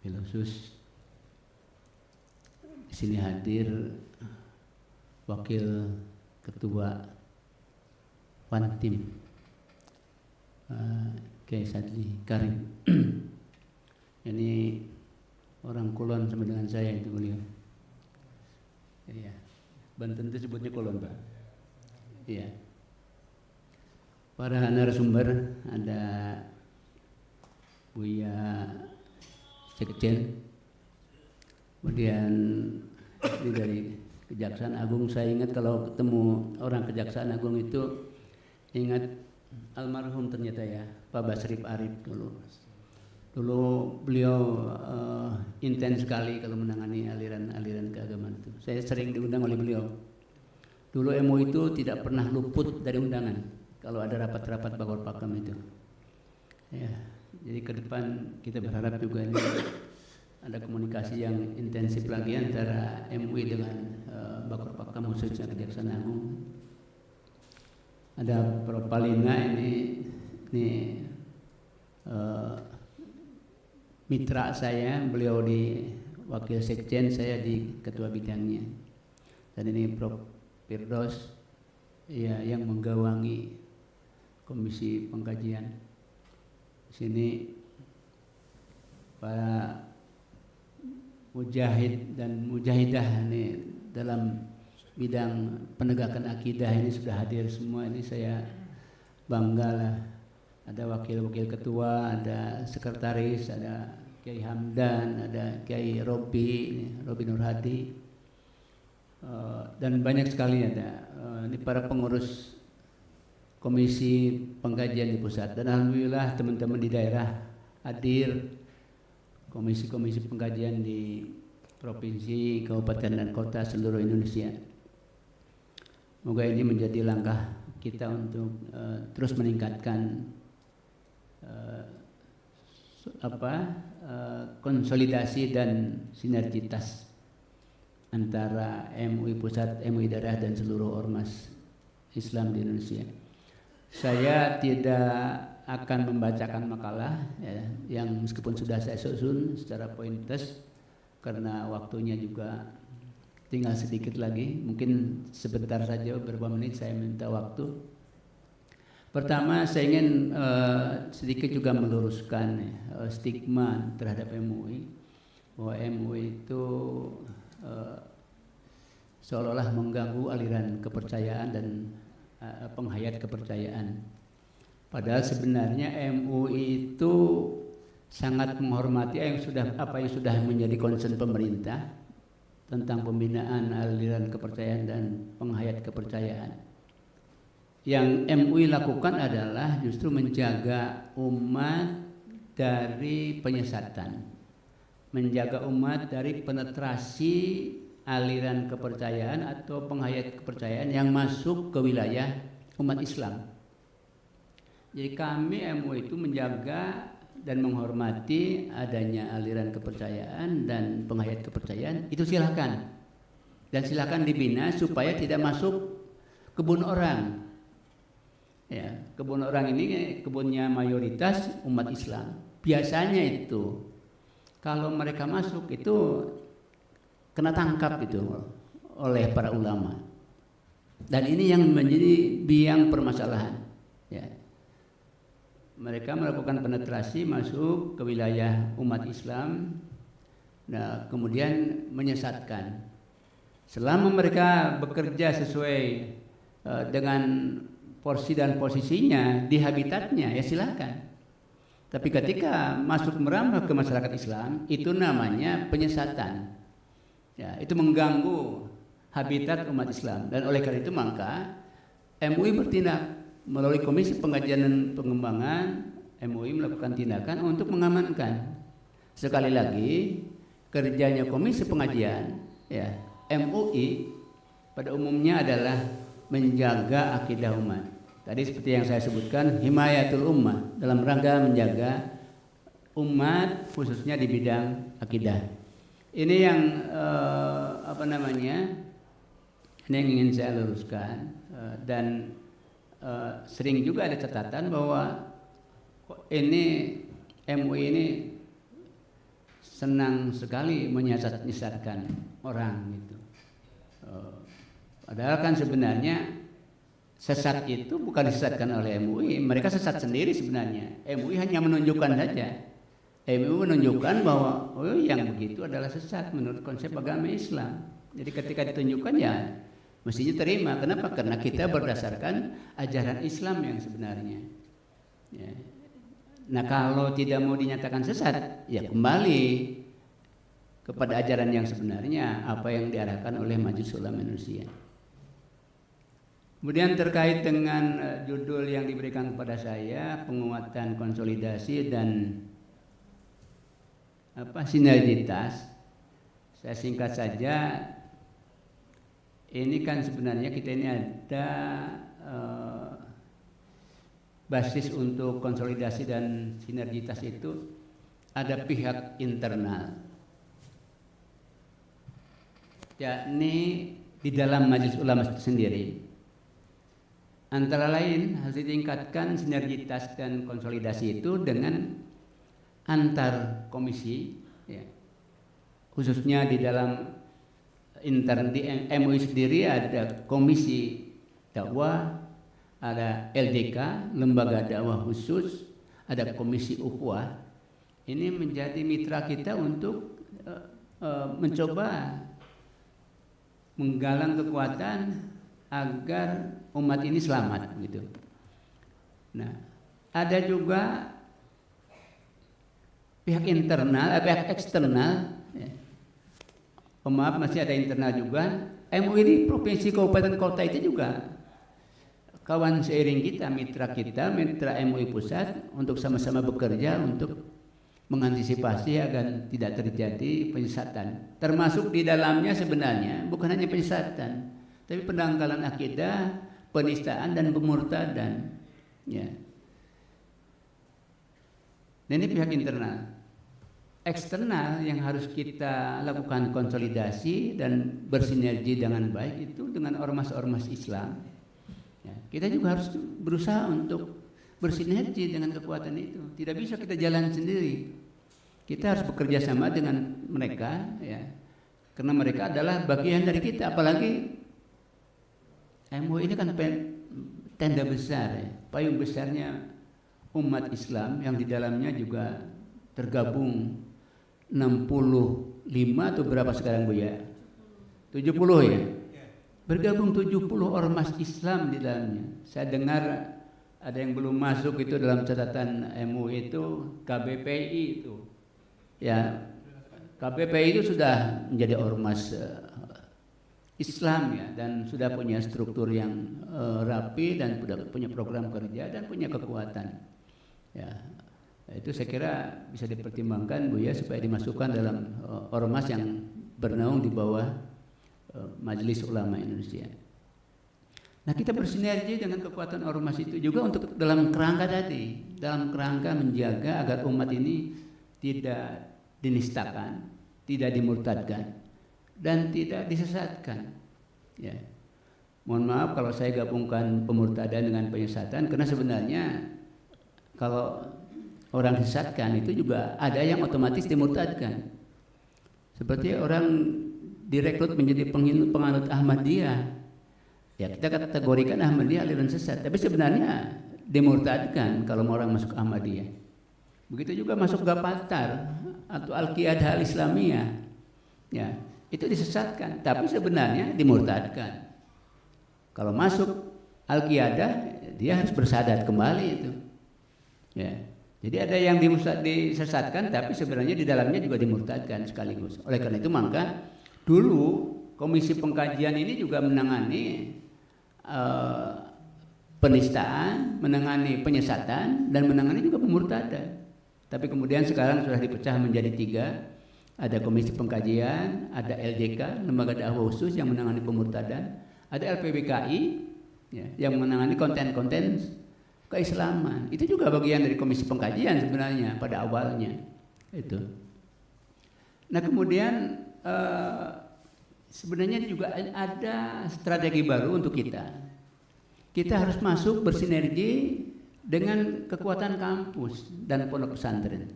Filosus, di sini hadir Wakil Ketua Pantim Kiai Sadli Karim. Ini orang Kulon sama dengan saya itu beliau. Iya. Banten itu sebutnya Kulon, Pak. Iya. Para narasumber ada Buya Sekjen, kemudian ini dari Kejaksaan Agung. Saya ingat kalau ketemu orang Kejaksaan Agung itu ingat almarhum ternyata ya, Pak Basrip Arif dulu. Dulu beliau intens sekali kalau menangani aliran-aliran keagamaan itu. Saya sering diundang oleh beliau. Dulu MUI itu tidak pernah luput dari undangan kalau ada rapat-rapat Bakor Pakam itu. Ya, jadi ke depan kita berharap juga ini ada komunikasi yang intensif lagi antara MUI dengan Bakor Pakam khususnya Kejaksaan Agung. Ada Prof. Palina ini mitra saya, beliau di Wakil Sekjen, saya di Ketua Bidangnya. Dan ini Prof. Firdaus ya, yang menggawangi Komisi Pengkajian. Di sini para mujahid dan mujahidah ini dalam bidang penegakan akidah ini sudah hadir semua. Ini saya bangga lah. Ada wakil-wakil ketua, ada sekretaris, ada Kiai Hamdan, ada Kiai Robi Nur Hadi, dan banyak sekali ada ini para pengurus komisi pengkajian di pusat, dan alhamdulillah teman-teman di daerah hadir, komisi-komisi pengkajian di provinsi, kabupaten dan kota seluruh Indonesia. Semoga ini menjadi langkah kita untuk terus meningkatkan konsolidasi dan sinergitas antara MUI pusat, MUI daerah dan seluruh ormas Islam di Indonesia. Saya tidak akan membacakan makalah ya, yang meskipun sudah saya susun secara pointers karena waktunya juga tinggal sedikit lagi, mungkin sebentar saja beberapa menit saya minta waktu. Pertama saya ingin sedikit juga meluruskan stigma terhadap MUI, bahwa MUI itu seolah-olah mengganggu aliran kepercayaan dan penghayat kepercayaan. Padahal sebenarnya MUI itu sangat menghormati apa yang sudah menjadi concern pemerintah tentang pembinaan aliran kepercayaan dan penghayat kepercayaan. Yang MUI lakukan adalah justru menjaga umat dari penyesatan, menjaga umat dari penetrasi aliran kepercayaan atau penghayat kepercayaan yang masuk ke wilayah umat Islam. Jadi kami MUI itu menjaga dan menghormati adanya aliran kepercayaan dan penghayat kepercayaan, itu silakan. Dan silakan dibina supaya tidak masuk kebun orang. Ya, kebun orang ini kebunnya mayoritas umat Islam. Biasanya itu kalau mereka masuk itu kena tangkap itu oleh para ulama. Dan ini yang menjadi biang permasalahan. Ya. Mereka melakukan penetrasi masuk ke wilayah umat Islam, nah kemudian menyesatkan. Selama mereka bekerja sesuai dengan porsi dan posisinya di habitatnya, ya silakan. Tapi ketika masuk merambah ke masyarakat Islam, itu namanya penyesatan. Ya, itu mengganggu habitat umat Islam. Dan oleh karena itu maka MUI bertindak melalui Komisi Pengkajian dan Pengembangan. MUI melakukan tindakan untuk mengamankan. Sekali lagi, kerjanya Komisi Pengajian, ya, MUI pada umumnya adalah menjaga akidah umat. Tadi seperti yang saya sebutkan, himayatul ummah, dalam rangka menjaga umat khususnya di bidang akidah. Ini yang ini yang ingin saya luruskan, dan sering juga ada catatan bahwa ini MUI ini senang sekali menyesatkan orang gitu. Padahal kan sebenarnya sesat itu bukan disesatkan oleh MUI, mereka sesat sendiri sebenarnya. MUI hanya menunjukkan saja. MUI menunjukkan bahwa yang begitu adalah sesat menurut konsep agama Islam. Jadi ketika ditunjukkan ya mestinya terima. Kenapa? Karena kita berdasarkan ajaran Islam yang sebenarnya. Ya. Nah kalau tidak mau dinyatakan sesat, ya kembali kepada ajaran yang sebenarnya, apa yang diarahkan oleh Majelis Ulama Indonesia. Kemudian terkait dengan judul yang diberikan kepada saya, penguatan konsolidasi dan sinergitas, saya singkat saja. Ini kan sebenarnya kita ini ada basis untuk konsolidasi dan sinergitas itu ada pihak internal, yakni di dalam Majelis Ulama itu sendiri. Antara lain harus ditingkatkan sinergitas dan konsolidasi itu dengan antar komisi, ya. Khususnya di dalam intern di MUI sendiri ada komisi dakwah, ada LDK, lembaga dakwah khusus, ada komisi ukhuwah. Ini menjadi mitra kita untuk mencoba menggalang kekuatan agar umat ini selamat gitu. Nah, ada juga pihak internal, pihak eksternal, ya. Maaf masih ada internal juga. MUI ini provinsi, kabupaten, kota itu juga kawan seiring kita, mitra MUI pusat untuk sama-sama bekerja untuk mengantisipasi agar tidak terjadi penyesatan. Termasuk di dalamnya sebenarnya bukan hanya penyesatan, tapi pendangkalan akidah, penistaan dan pemurtadan. Ya. Dan ini pihak internal. Eksternal yang harus kita lakukan konsolidasi dan bersinergi dengan baik itu dengan ormas-ormas Islam. Ya, kita juga harus berusaha untuk bersinergi dengan kekuatan itu. Tidak bisa kita jalan sendiri. Kita harus bekerja sama dengan mereka, ya, karena mereka adalah bagian dari kita. Apalagi MUI ini kan tenda besar, ya, payung besarnya umat Islam yang di dalamnya juga tergabung 65 atau berapa sekarang Bu ya? 70 ya? Bergabung 70 ormas Islam di dalamnya. Saya dengar ada yang belum masuk itu dalam catatan MUI itu KBPI itu. Ya, KBPI itu sudah menjadi ormas Islam ya, dan sudah punya struktur yang rapi dan sudah punya program kerja dan punya kekuatan. Ya. Itu saya kira bisa dipertimbangkan Bu ya, supaya dimasukkan dalam ormas yang bernaung di bawah Majelis Ulama Indonesia. Nah, kita bersinergi dengan kekuatan ormas itu juga untuk dalam kerangka tadi, dalam kerangka menjaga agar umat ini tidak dinistakan, tidak dimurtadkan, dan tidak disesatkan. Ya. Mohon maaf kalau saya gabungkan pemurtadan dengan penyesatan, karena sebenarnya kalau orang disesatkan itu juga ada yang otomatis dimurtadkan. Seperti orang direkrut menjadi penganut Ahmadiyah. Ya, kita kategorikan Ahmadiyah aliran sesat, tapi sebenarnya dimurtadkan kalau orang masuk Ahmadiyah. Begitu juga masuk Gapatar atau Al-Qiyadah Al-Islamiyah. Ya, itu disesatkan, tapi sebenarnya dimurtadkan. Kalau masuk Al-Qiyadah, dia harus bersadat kembali itu. Ya. Jadi ada yang disesatkan tapi sebenarnya di dalamnya juga dimurtadkan sekaligus. Oleh karena itu maka dulu komisi pengkajian ini juga menangani penistaan, menangani penyesatan dan menangani juga pemurtadan. Tapi kemudian sekarang sudah dipecah menjadi 3. Ada komisi pengkajian, ada LDK, lembaga dakwah khusus yang menangani pemurtadan, ada LPBKI ya, yang menangani konten-konten keislaman. Itu juga bagian dari komisi pengkajian sebenarnya pada awalnya itu. Nah kemudian sebenarnya juga ada strategi baru untuk kita. Kita harus masuk bersinergi dengan kekuatan kampus dan pondok pesantren.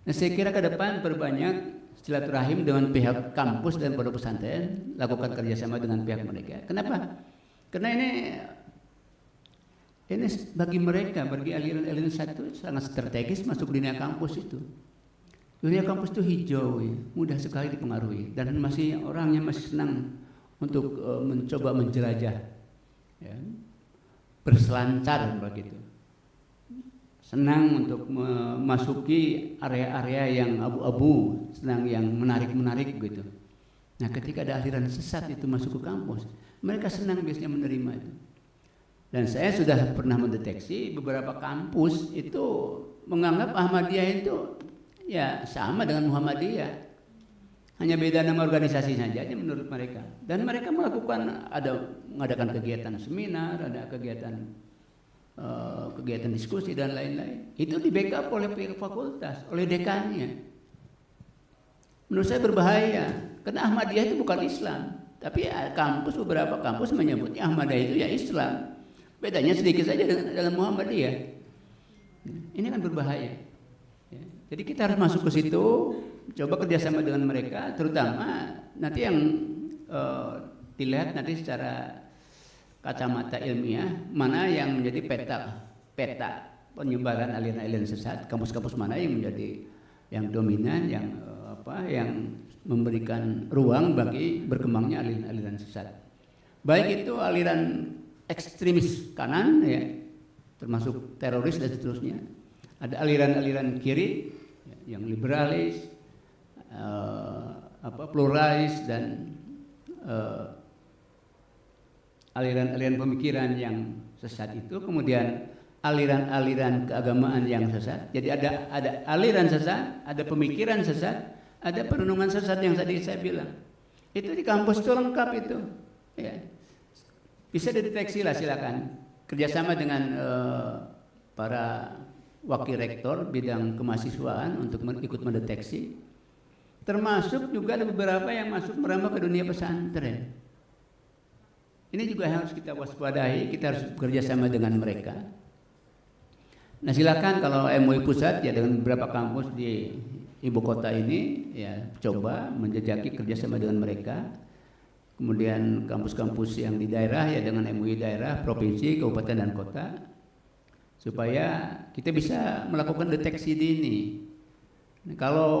Nah saya kira ke depan perbanyak silaturahim dengan pihak kampus dan pondok pesantren, lakukan kerjasama dengan pihak mereka. Kenapa? Karena ini bagi mereka, bagi aliran-aliran satu sangat strategis masuk dunia kampus itu. Dunia kampus itu hijau, ya, mudah sekali dipengaruhi dan orangnya masih senang untuk mencoba menjelajah, ya, berselancar begitu. Senang untuk memasuki area-area yang abu-abu, senang yang menarik-menarik begitu. Nah, ketika ada aliran sesat itu masuk ke kampus, mereka senang biasanya menerima itu. Dan saya sudah pernah mendeteksi beberapa kampus itu menganggap Ahmadiyah itu ya sama dengan Muhammadiyah. Hanya beda nama organisasi saja menurut mereka. Dan mereka mengadakan kegiatan seminar, ada kegiatan diskusi dan lain-lain. Itu di backup oleh pihak fakultas, oleh dekannya. Menurut saya berbahaya, karena Ahmadiyah itu bukan Islam. Tapi beberapa kampus menyebutnya Ahmadiyah itu ya Islam. Bedanya sedikit saja dengan Muhammadiyah. Ini kan berbahaya. Ya. Jadi kita harus masuk ke situ, coba kerjasama dengan mereka, terutama nanti yang dilihat nanti secara kacamata ilmiah mana yang menjadi peta penyebaran aliran-aliran sesat, kampus-kampus mana yang menjadi yang dominan, yang memberikan ruang bagi berkembangnya aliran-aliran sesat. Baik itu aliran ekstremis kanan ya, termasuk teroris dan seterusnya. Ada aliran-aliran kiri yang liberalis, pluralis dan aliran-aliran pemikiran yang sesat itu, kemudian aliran-aliran keagamaan yang sesat. Jadi ada aliran sesat, ada pemikiran sesat, ada perenungan sesat yang tadi saya bilang. Itu di kampus itu lengkap itu. Ya. Bisa dideteksi lah, silakan. Kerjasama dengan para wakil rektor bidang kemahasiswaan untuk ikut mendeteksi. Termasuk juga ada beberapa yang masuk merambah ke dunia pesantren. Ini juga harus kita waspadai, kita harus bekerja sama dengan mereka. Nah silakan kalau MUI Pusat ya dengan beberapa kampus di ibu kota ini ya coba menjajaki kerjasama dengan mereka. Kemudian kampus-kampus yang di daerah ya dengan MUI daerah, provinsi, kabupaten dan kota, supaya kita bisa melakukan deteksi dini. Nah, kalau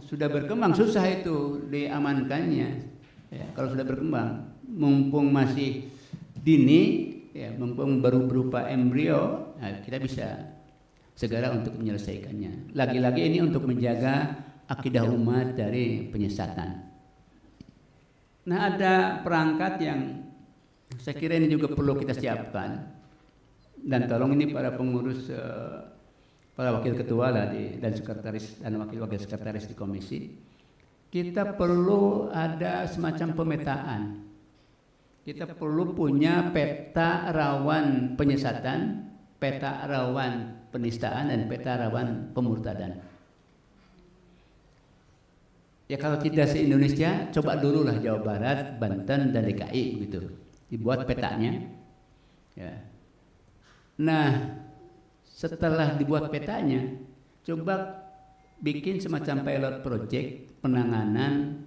sudah berkembang susah itu diamankannya. Ya, kalau sudah berkembang, mumpung masih dini, ya, mumpung baru berupa embrio, nah, kita bisa segera untuk menyelesaikannya. Lagi-lagi ini untuk menjaga akidah umat dari penyesatan. Nah ada perangkat yang saya kira ini juga perlu kita siapkan, dan tolong ini para pengurus, para wakil ketua lah dan sekretaris dan wakil-wakil sekretaris di komisi, kita perlu ada semacam pemetaan. Kita perlu punya peta rawan penyesatan, peta rawan penistaan, dan peta rawan pemurtadan. Ya kalau tidak se-Indonesia, coba dulu lah Jawa Barat, Banten, dan DKI begitu. Dibuat petanya. Ya. Nah, setelah dibuat petanya, coba bikin semacam pilot project penanganan,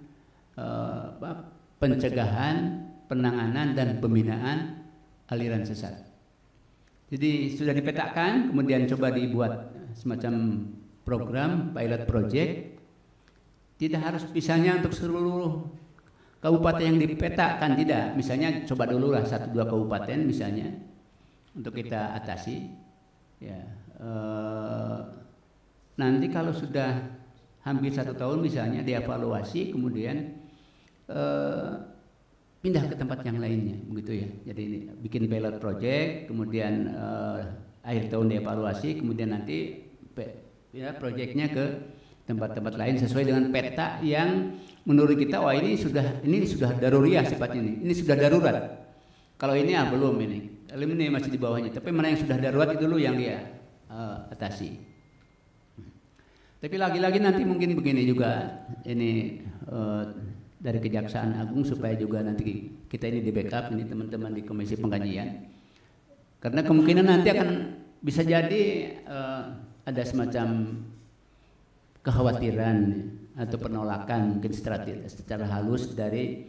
pencegahan, penanganan, dan pembinaan aliran sesat. Jadi sudah dipetakan, kemudian coba dibuat semacam program pilot project. Tidak harus misalnya untuk seluruh kabupaten yang dipetakan, tidak. Misalnya coba dulu lah 1-2 kabupaten misalnya untuk kita atasi. Ya, nanti kalau sudah hampir 1 tahun misalnya dievaluasi, kemudian pindah ke tempat yang lainnya, begitu ya. Jadi ini bikin pilot project, kemudian akhir tahun dievaluasi, kemudian nanti pindah proyeknya ke tempat-tempat lain sesuai dengan peta yang menurut kita wah ini sudah daruriyah sifatnya ini sudah darurat. Kalau ini belum ini. Kalau ini masih di bawahnya. Tapi mana yang sudah darurat itu dulu yang dia atasi. Tapi lagi-lagi nanti mungkin begini juga ini dari Kejaksaan Agung supaya juga nanti kita ini di backup ini teman-teman di Komisi Pengkajian. Karena kemungkinan nanti akan bisa jadi ada semacam kekhawatiran atau penolakan mungkin secara halus dari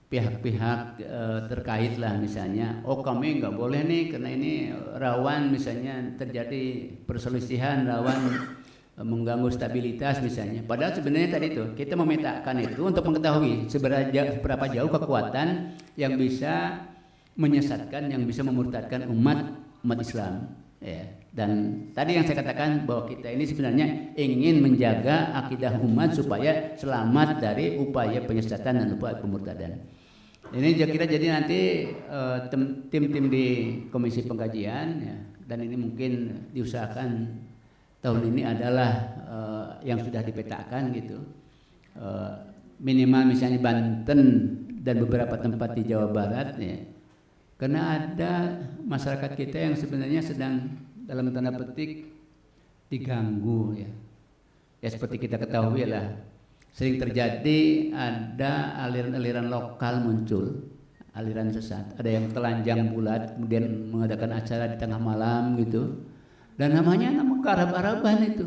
pihak-pihak terkait lah, misalnya kami nggak boleh nih karena ini rawan misalnya terjadi perselisihan, rawan mengganggu stabilitas misalnya. Padahal sebenarnya tadi itu kita memetakan itu untuk mengetahui seberapa jauh kekuatan yang bisa menyesatkan, yang bisa memurtadkan umat Islam ya. Dan tadi yang saya katakan bahwa kita ini sebenarnya ingin menjaga akidah umat supaya selamat dari upaya penyesatan dan upaya pemurtadan. Ini kita jadi nanti tim-tim di Komisi Pengkajian ya, dan ini mungkin diusahakan tahun ini adalah yang sudah dipetakan gitu. Minimal misalnya Banten dan beberapa tempat di Jawa Barat ya. Karena ada masyarakat kita yang sebenarnya sedang dalam tanda petik diganggu ya. Ya seperti kita ketahui lah, sering terjadi ada aliran-aliran lokal muncul, aliran sesat. Ada yang telanjang bulat kemudian mengadakan acara di tengah malam gitu. Dan nama kearab-araban itu.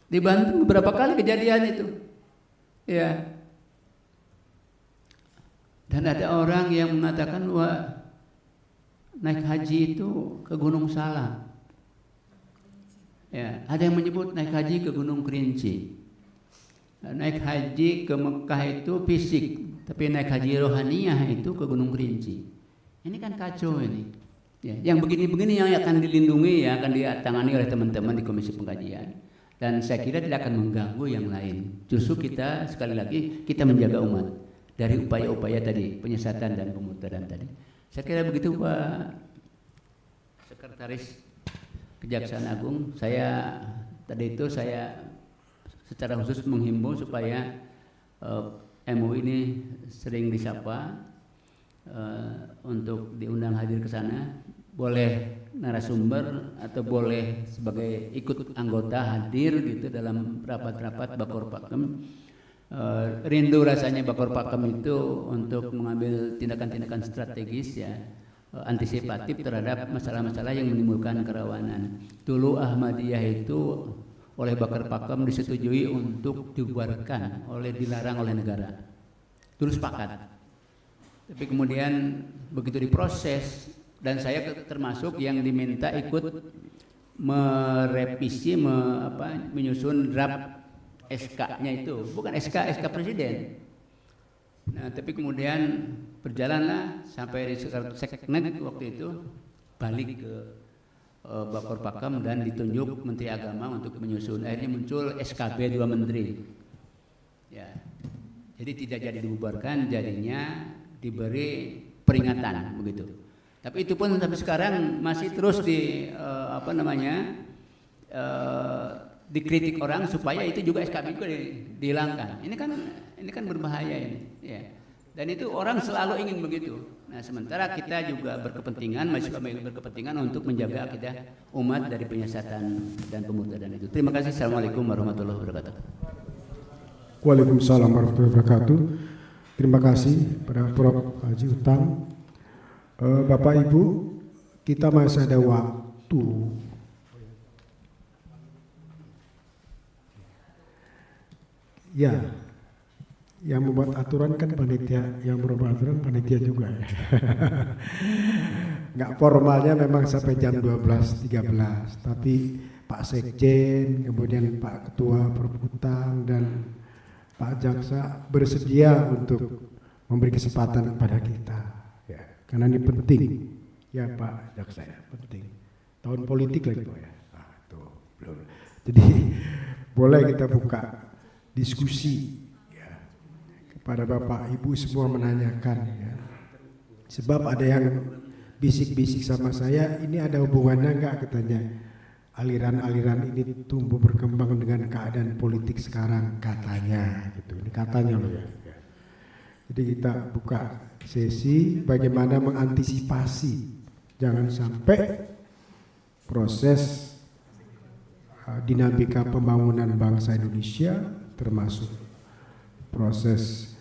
Di Banten beberapa kali kejadian itu. Ya. Dan ada orang yang mengatakan wah naik haji itu ke Gunung Salam. Ya, ada yang menyebut naik haji ke Gunung Kerinci. Naik haji ke Mekah itu fisik, tapi naik haji rohaniyah itu ke Gunung Kerinci. Ini kan kacau ini. Ya, yang begini-begini yang akan dilindungi ya, akan ditangani oleh teman-teman di Komisi Pengkajian. Dan saya kira tidak akan mengganggu yang lain. Justru kita sekali lagi kita menjaga umat dari upaya-upaya tadi, penyesatan dan pemurtadan tadi. Saya kira begitu Pak Sekretaris Kejaksaan Agung. Saya secara khusus menghimbau supaya MUI ini sering disapa untuk diundang hadir ke sana. Boleh narasumber atau boleh sebagai ikut anggota hadir gitu dalam rapat-rapat Bakor Pakem. Rindu rasanya Bakor Pakem itu untuk mengambil tindakan-tindakan strategis ya, antisipatif terhadap masalah-masalah yang menimbulkan kerawanan. Dulu Ahmadiyah itu oleh Bakor Pakem disetujui untuk dibubarkan, dilarang oleh negara. Dulu sepakat. Tapi kemudian begitu diproses, dan saya termasuk yang diminta ikut merevisi, menyusun draft SK-nya itu, bukan SK Presiden. Nah, tapi kemudian berjalanlah sampai di Seknek waktu itu balik ke Bakor Pakem dan ditunjuk Menteri Agama untuk menyusun. Akhirnya muncul SKB 2 Menteri. Ya, jadi tidak jadi dibubarkan, jadinya diberi peringatan begitu. Tapi itu pun sampai sekarang masih terus dikritik orang supaya itu juga SKB juga dihilangkan. Ini kan berbahaya ini. Ya. Dan itu orang selalu ingin begitu. Nah, sementara kita juga berkepentingan, mahasiswa berkepentingan untuk menjaga akidah umat dari penyesatan dan pemurtadan itu. Terima kasih. Assalamualaikum warahmatullahi wabarakatuh. Waalaikumsalam warahmatullahi wabarakatuh. Terima kasih pada Prof. Haji Utang. Bapak Ibu, kita masih ada waktu. Ya, yang membuat aturan kan panitia, yang berubah aturan panitia juga ya. Nggak formalnya memang sampai jam 12.13, tapi Pak Sekjen, kemudian Pak Ketua Prof. Utang dan Pak Jaksa bersedia untuk memberi kesempatan kepada kita. Karena ini penting, ya Pak Jaksa ya, penting. Tahun politik lagi Pak ya. Belum. Jadi boleh kita buka diskusi ya, kepada Bapak Ibu semua menanyakan ya. Sebab ada yang bisik-bisik sama saya, ini ada hubungannya enggak katanya. Aliran-aliran ini tumbuh berkembang dengan keadaan politik sekarang katanya gitu. Ini katanya loh ya. Jadi kita buka sesi bagaimana mengantisipasi jangan sampai proses dinamika pembangunan bangsa Indonesia termasuk proses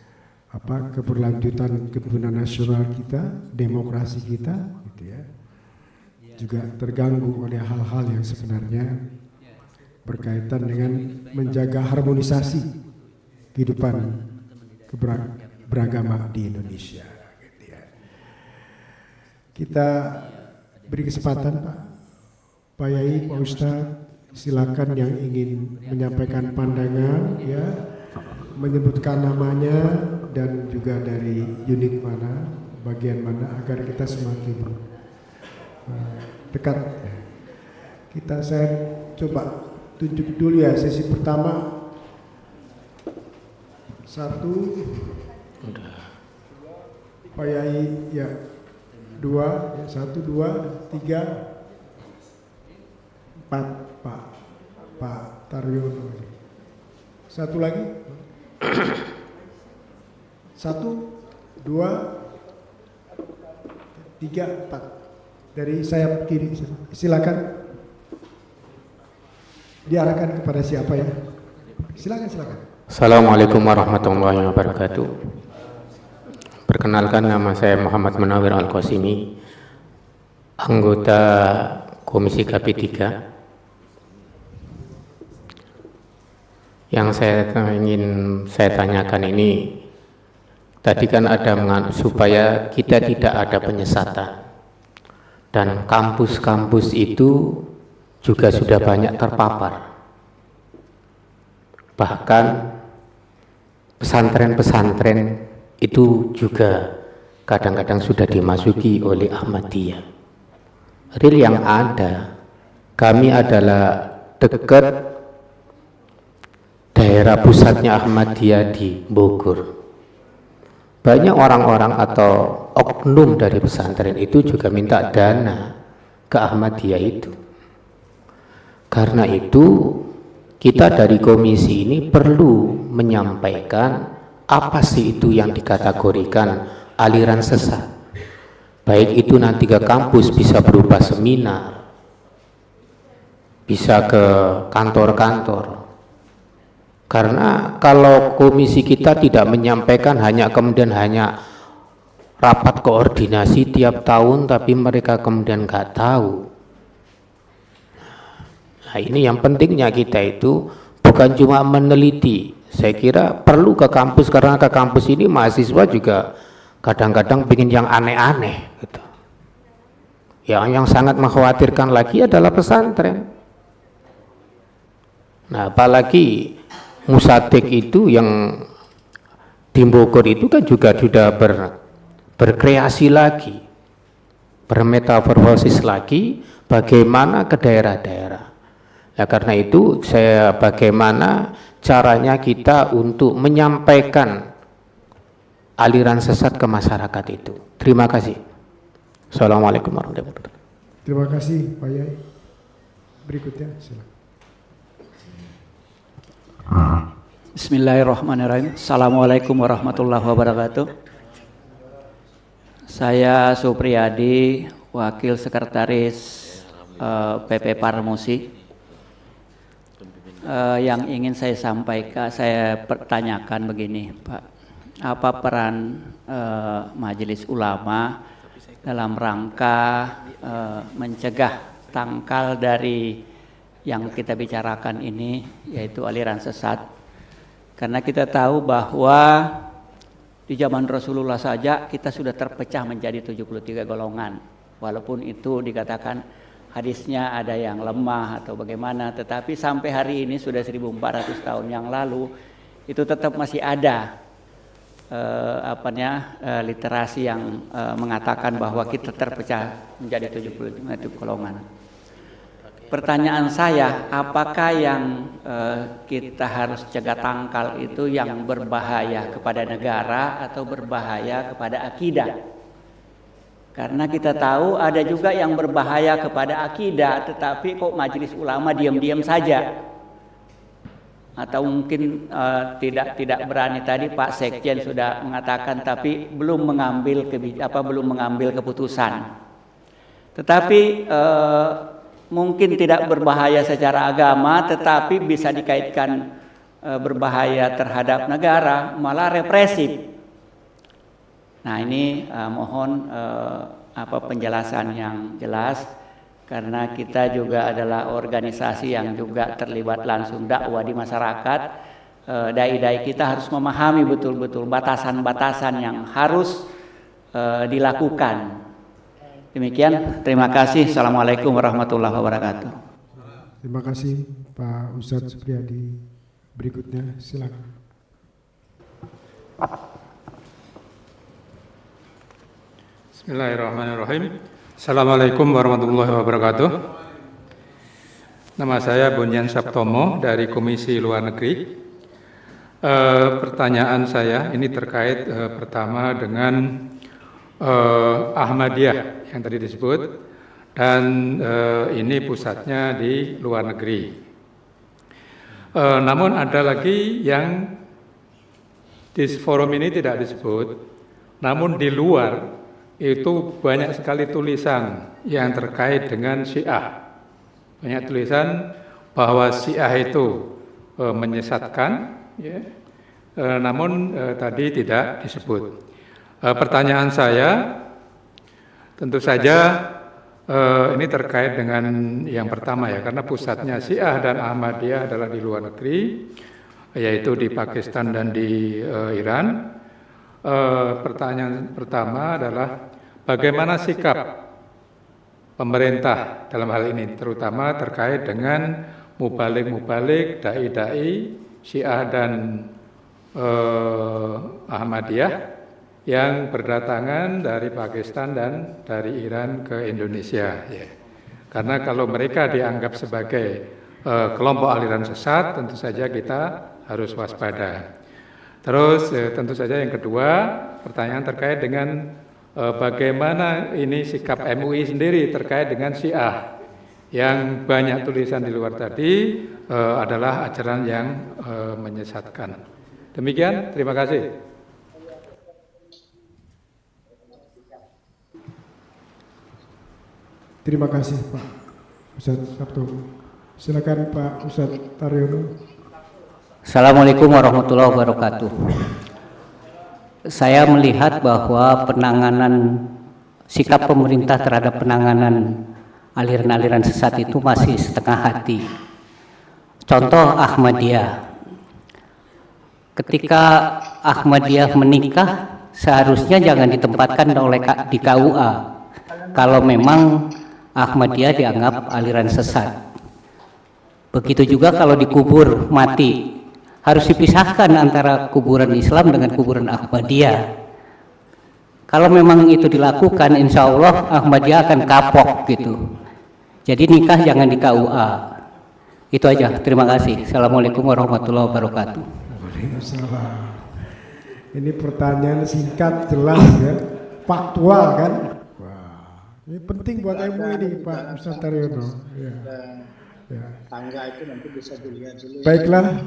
keberlanjutan kepemimpinan nasional kita, demokrasi kita gitu ya, juga terganggu oleh hal-hal yang sebenarnya berkaitan dengan menjaga harmonisasi kehidupan beragama di Indonesia gitu ya. Kita beri kesempatan Pak Yai, Pak Ustadz, silakan yang ingin menyampaikan pandangan ya, menyebutkan namanya dan juga dari unit mana, bagian mana agar kita semakin dekat. Saya coba tunjuk dulu ya sesi pertama. 1 Pak Yai ya, 2 ya, 1 2 3 4 Pak Taryono. 1 lagi. 1 2 3 4 dari sayap kiri. Silakan diarahkan kepada siapa ya? Silakan. Assalamualaikum warahmatullahi wabarakatuh. Perkenalkan, nama saya Muhammad Munawir Al-Qasimi, anggota Komisi KP3. Yang ingin saya tanyakan ini, tadi kan ada supaya kita tidak ada penyesatan, dan kampus-kampus itu juga sudah banyak terpapar. Bahkan pesantren-pesantren itu juga kadang-kadang sudah dimasuki oleh Ahmadiyah. Real yang ada, kami adalah dekat daerah pusatnya Ahmadiyah di Bogor. Banyak orang-orang atau oknum dari pesantren itu juga minta dana ke Ahmadiyah itu. Karena itu kita dari komisi ini perlu menyampaikan apa sih itu yang dikategorikan aliran sesat. Baik itu nanti ke kampus bisa berupa seminar, bisa ke kantor-kantor. Karena kalau komisi kita tidak menyampaikan kemudian hanya rapat koordinasi tiap tahun tapi mereka kemudian nggak tahu. Nah, ini yang pentingnya kita itu bukan cuma meneliti. Saya kira perlu ke kampus, karena ke kampus ini mahasiswa juga kadang-kadang bikin yang aneh-aneh gitu. Yang sangat mengkhawatirkan lagi adalah pesantren. Nah, apalagi Musadik itu yang di Bogor itu kan juga sudah berkreasi lagi, bermetamorfosis lagi, bagaimana ke daerah-daerah. Ya, karena itu bagaimana caranya kita untuk menyampaikan aliran sesat ke masyarakat itu. Terima kasih. Assalamualaikum warahmatullahi wabarakatuh. Terima kasih Pak Yai. Berikutnya silakan. Bismillahirrahmanirrahim. Assalamualaikum warahmatullahi wabarakatuh. Saya Supriyadi, Wakil Sekretaris PP Parmusi. Yang ingin saya sampaikan, saya pertanyakan begini, Pak. Apa peran Majelis Ulama dalam rangka mencegah tangkal dari yang kita bicarakan ini, yaitu aliran sesat? Karena kita tahu bahwa di zaman Rasulullah saja kita sudah terpecah menjadi 73 golongan. Walaupun itu dikatakan hadisnya ada yang lemah atau bagaimana, tetapi sampai hari ini sudah 1400 tahun yang lalu itu tetap masih ada literasi yang mengatakan bahwa kita terpecah menjadi 73 golongan. Pertanyaan saya, apakah yang kita harus cegah tangkal itu yang berbahaya kepada negara atau berbahaya kepada akidah? Karena kita tahu ada juga yang berbahaya kepada akidah, tetapi kok Majelis Ulama diam-diam saja. Atau mungkin tidak berani. Tadi Pak Sekjen sudah mengatakan, tapi belum mengambil keputusan. Tetapi mungkin tidak berbahaya secara agama, tetapi bisa dikaitkan berbahaya terhadap negara, malah represif. Nah, ini mohon penjelasan yang jelas, karena kita juga adalah organisasi yang juga terlibat langsung dakwah di masyarakat. Dai-dai kita harus memahami betul-betul batasan-batasan yang harus dilakukan. Demikian, terima kasih. Assalamualaikum warahmatullahi wabarakatuh. Terima kasih Pak Ustadz Supriyadi. Berikutnya silakan. Bismillahirrahmanirrahim. Assalamualaikum warahmatullahi wabarakatuh. Nama saya Bonjan Saptomo dari Komisi Luar Negeri. Pertanyaan saya ini terkait pertama dengan Ahmadiyah yang tadi disebut, dan ini pusatnya di luar negeri. Namun ada lagi yang di forum ini tidak disebut, namun di luar itu banyak sekali tulisan yang terkait dengan Syiah. Banyak tulisan bahwa Syiah itu menyesatkan, ya, namun tadi tidak disebut. Pertanyaan saya, tentu saja ini terkait dengan yang pertama ya, karena pusatnya Syiah dan Ahmadiyah adalah di luar negeri, yaitu di Pakistan dan di Iran. Pertanyaan pertama adalah bagaimana sikap pemerintah dalam hal ini, terutama terkait dengan mubalik-mubalik, dai-dai Syiah dan Ahmadiyah yang berdatangan dari Pakistan dan dari Iran ke Indonesia, ya. Karena kalau mereka dianggap sebagai kelompok aliran sesat, tentu saja kita harus waspada. Terus tentu saja yang kedua, pertanyaan terkait dengan bagaimana ini sikap MUI sendiri terkait dengan Syiah yang banyak tulisan di luar tadi adalah ajaran yang menyesatkan. Demikian, terima kasih. Terima kasih Pak Ustadz Sabto. Silakan Pak Ustadz Taryono. Assalamualaikum warahmatullahi wabarakatuh. Saya melihat bahwa penanganan sikap pemerintah terhadap penanganan aliran-aliran sesat itu masih setengah hati. Contoh Ahmadiyah. Ketika Ahmadiyah menikah, seharusnya jangan ditempatkan di KUA kalau memang Ahmadiyah dianggap aliran sesat. Begitu juga kalau dikubur mati, harus dipisahkan antara kuburan Islam dengan kuburan Ahmadiyah. Kalau memang itu dilakukan, insya Allah Ahmadiyah akan kapok gitu. Jadi nikah jangan di KUA. Itu aja, terima kasih. Assalamualaikum warahmatullahi wabarakatuh. Waalaikumsalam. Ini pertanyaan singkat, jelas ya, faktual kan. Wah, ini penting buat MUI ini Pak Ustadz Taryono. Ya. Ya. Tangga itu nanti bisa dilihat dulu. Baiklah,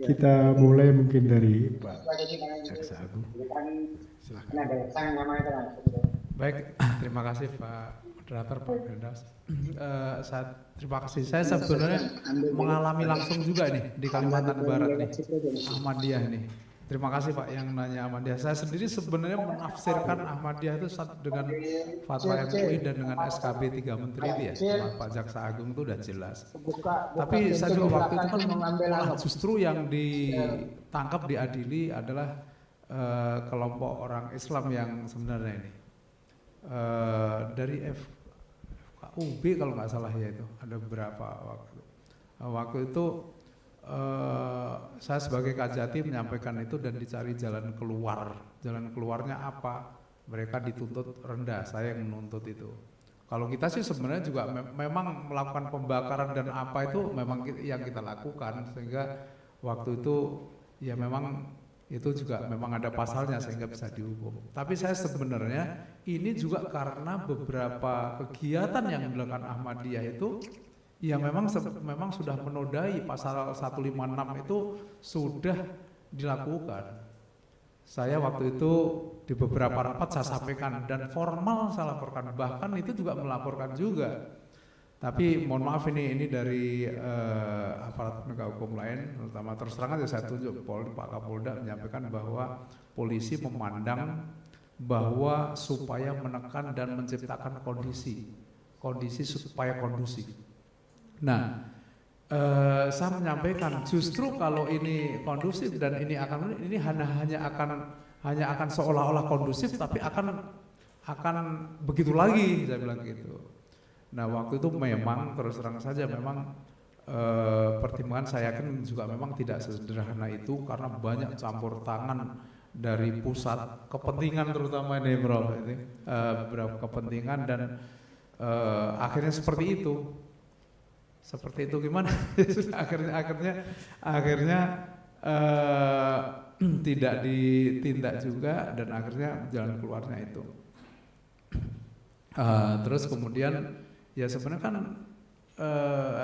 kita mulai mungkin dari Pak Jaksa Agung. Baik, terima kasih Pak Moderator, Pak Firdaus. Terima kasih. Saya sebenarnya mengalami langsung juga nih di Kalimantan Barat nih, Ahmadiyah nih. Terima kasih Pak yang nanya Ahmadiyah. Saya sendiri sebenarnya menafsirkan Ahmadiyah itu dengan fatwa MUI dan dengan SKB 3 Menteri itu ya, Pak Jaksa Agung itu udah jelas. Tapi saya juga waktu itu kan justru yang ditangkap, diadili adalah kelompok orang Islam yang sebenarnya ini dari FKUB kalau nggak salah ya, itu ada beberapa waktu itu saya sebagai Kajati menyampaikan itu dan dicari jalan keluar. Jalan keluarnya apa? Mereka dituntut rendah, saya yang menuntut itu. Kalau kita sih sebenarnya juga memang melakukan pembakaran dan apa itu memang yang kita lakukan, sehingga waktu itu ya memang itu juga memang ada pasalnya sehingga bisa dihukum. Tapi saya sebenarnya ini juga karena beberapa kegiatan yang dilakukan Ahmadiyah itu ya memang sudah menodai pasal 156 itu sudah dilakukan. Saya waktu itu di beberapa rapat saya sampaikan dan formal saya laporkan, bahkan itu juga melaporkan juga. Tapi mohon maaf ini dari aparat penegak hukum lain, terutama terus terang aja saya tunjuk Pak Kapolda menyampaikan bahwa polisi memandang bahwa supaya menekan dan menciptakan kondisi supaya kondusif. Nah, saya menyampaikan justru kalau ini kondusif dan ini hanya akan seolah-olah kondusif, tapi akan begitu lagi, saya bilang gitu. Nah, waktu itu memang terus terang saja memang pertimbangan saya yakin juga memang tidak sesederhana itu karena banyak campur tangan dari pusat kepentingan terutama ini bro, beberapa kepentingan dan akhirnya seperti itu. Seperti itu gimana? akhirnya tidak ditindak juga dan akhirnya jalan keluarnya itu. Terus kemudian ya sebenarnya kan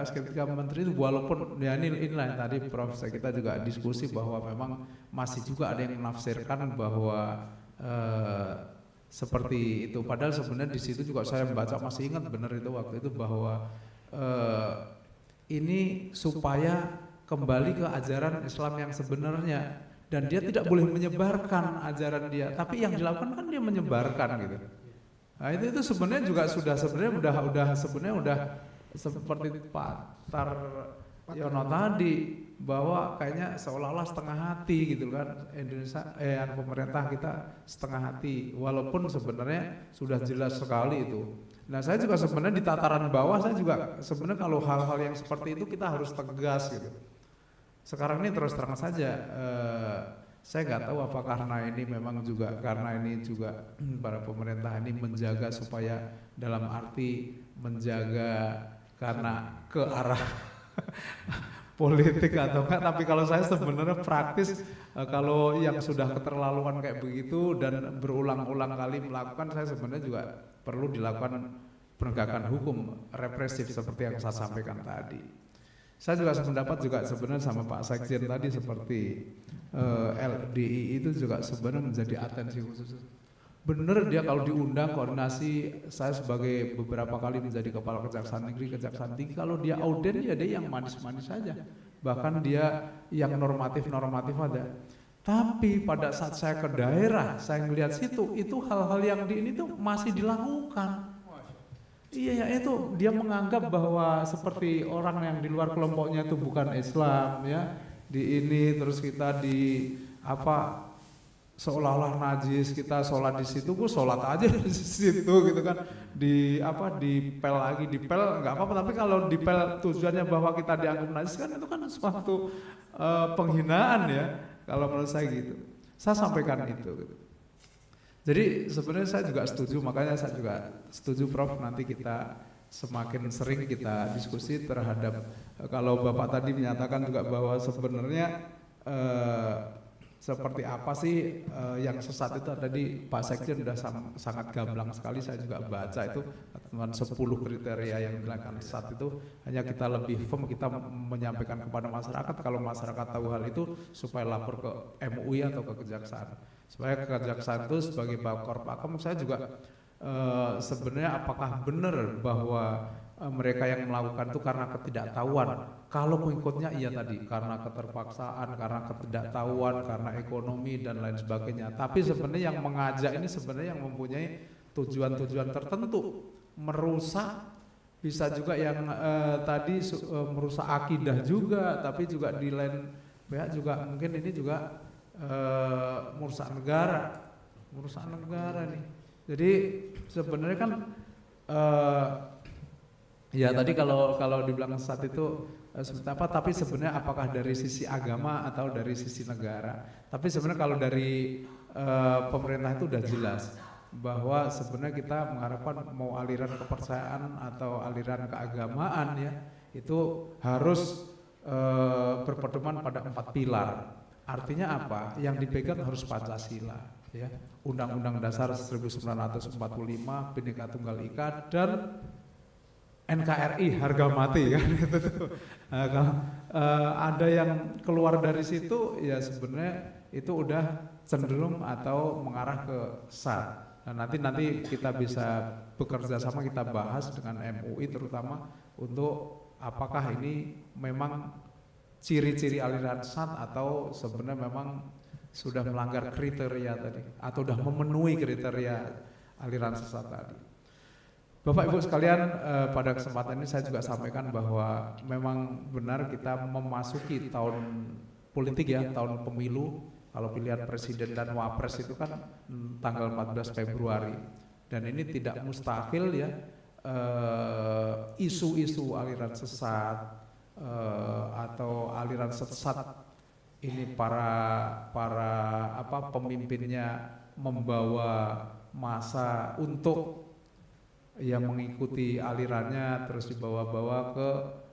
SK3 Menteri itu walaupun ya inilah yang tadi Prof kita juga diskusi bahwa memang masih juga ada yang menafsirkan bahwa seperti itu. Padahal sebenarnya di situ juga saya membaca masih ingat benar itu waktu itu bahwa ini supaya kembali ke ajaran Islam yang sebenarnya dan dia tidak boleh menyebarkan ajaran dia, tapi yang dilakukan kan dia menyebarkan gitu. Nah itu sebenarnya juga sudah seperti Pak Taryono tadi bahwa kayaknya seolah-olah setengah hati gitu kan Indonesia pemerintah kita setengah hati walaupun sebenarnya sudah jelas sekali itu. Nah saya juga sebenarnya di tataran bawah saya juga sebenarnya kalau hal-hal yang seperti itu kita harus tegas gitu. Sekarang ini terus terang saja saya nggak tahu apa karena ini juga para pemerintah ini menjaga supaya dalam arti menjaga karena ke arah politik atau enggak, tapi kalau saya sebenarnya praktis, kalau yang sudah keterlaluan kayak begitu dan berulang-ulang kali melakukan, saya sebenarnya juga perlu dilakukan penegakan hukum represif seperti yang saya sampaikan tadi. Saya juga sependapat juga sebenarnya sama Pak Sekjen tadi, seperti LDI itu juga sebenarnya menjadi atensi khusus. Benar dia kalau diundang koordinasi, saya sebagai beberapa kali menjadi kepala kejaksaan negeri, kejaksaan tinggi, kalau dia audit ya dia yang manis-manis saja, bahkan dia yang normatif-normatif ada. Tapi pada saat saya ke daerah, saya melihat situ, itu hal-hal yang di ini tuh masih dilakukan. Iya ya, itu dia menganggap bahwa seperti orang yang di luar kelompoknya itu bukan Islam ya, di ini terus kita di apa, seolah-olah najis, kita sholat di situ, gue sholat aja di situ gitu kan, di apa, dipel lagi, dipel nggak apa-apa, tapi kalau dipel tujuannya bahwa kita dianggap najis kan itu kan suatu penghinaan ya, kalau menurut saya gitu. Saya sampaikan itu gitu. Jadi sebenarnya saya juga setuju, makanya saya juga setuju Prof, nanti kita semakin sering kita diskusi terhadap, kalau Bapak tadi menyatakan juga bahwa sebenarnya seperti apa sih yang sesat itu, tadi Pak Sekjen sudah sangat gamblang sekali, saya juga baca itu 10 kriteria yang dilakukan sesat itu, hanya kita lebih firm, kita menyampaikan kepada masyarakat, kalau masyarakat tahu hal itu supaya lapor ke MUI atau ke kejaksaan, supaya kejaksaan itu sebagai bakor pakem. Saya juga sebenarnya apakah benar bahwa mereka yang melakukan itu karena ketidaktahuan? Kalau pengikutnya iya tadi, karena keterpaksaan, karena ketidaktahuan, karena ekonomi dan lain sebagainya. Tapi sebenarnya yang mengajak ini sebenarnya yang mempunyai tujuan-tujuan tertentu, merusak, bisa juga yang tadi merusak akidah juga, tapi juga di lain pihak juga mungkin ini juga merusak negara nih. Jadi sebenarnya kan ya tadi kalau dibilang sesat itu seperti apa, tapi sebenarnya apakah dari sisi agama atau dari sisi negara. Tapi sebenarnya kalau dari pemerintah itu udah jelas bahwa sebenarnya kita mengharapkan mau aliran kepercayaan atau aliran keagamaan ya, itu harus berpedoman pada 4 pilar. Artinya apa? Yang dipegang harus Pancasila ya, Undang-Undang Dasar 1945, Bhinneka Tunggal Ika, dan NKRI harga mati kan gitu tuh. Nah, kalau ada yang keluar dari situ ya sebenarnya itu udah cenderung atau mengarah ke sesat. Nah, nanti kita bisa bekerja sama, kita bahas dengan MUI terutama untuk apakah ini memang ciri-ciri aliran sesat atau sebenarnya memang sudah melanggar kriteria tadi atau sudah memenuhi kriteria aliran sesat tadi. Bapak Ibu sekalian, pada kesempatan ini saya juga sampaikan bahwa memang benar kita memasuki tahun politik ya, tahun pemilu. Kalau pilihan presiden dan wapres itu kan tanggal 14 Februari. Dan ini tidak mustahil ya, isu-isu aliran sesat atau aliran sesat ini para pemimpinnya membawa massa untuk yang mengikuti alirannya terus dibawa-bawa ke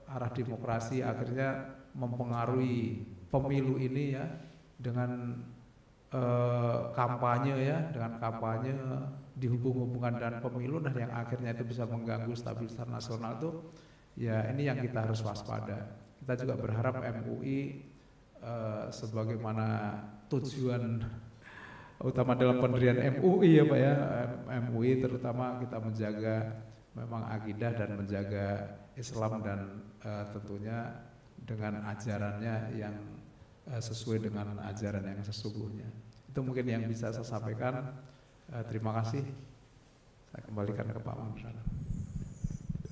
arah demokrasi, akhirnya mempengaruhi pemilu ini ya dengan kampanye ya, dengan kampanye dihubung-hubungkan dengan pemilu, dan yang akhirnya itu bisa mengganggu stabilitas nasional itu ya, ini yang kita harus waspada. Kita juga berharap MUI sebagaimana tujuan utama dalam pendirian MUI ya Pak ya, MUI terutama kita menjaga memang akidah dan menjaga Islam dan tentunya dengan ajarannya yang sesuai dengan ajaran yang sesungguhnya. Itu mungkin yang bisa saya sampaikan. Terima kasih. Saya kembalikan ke Pak Mansur.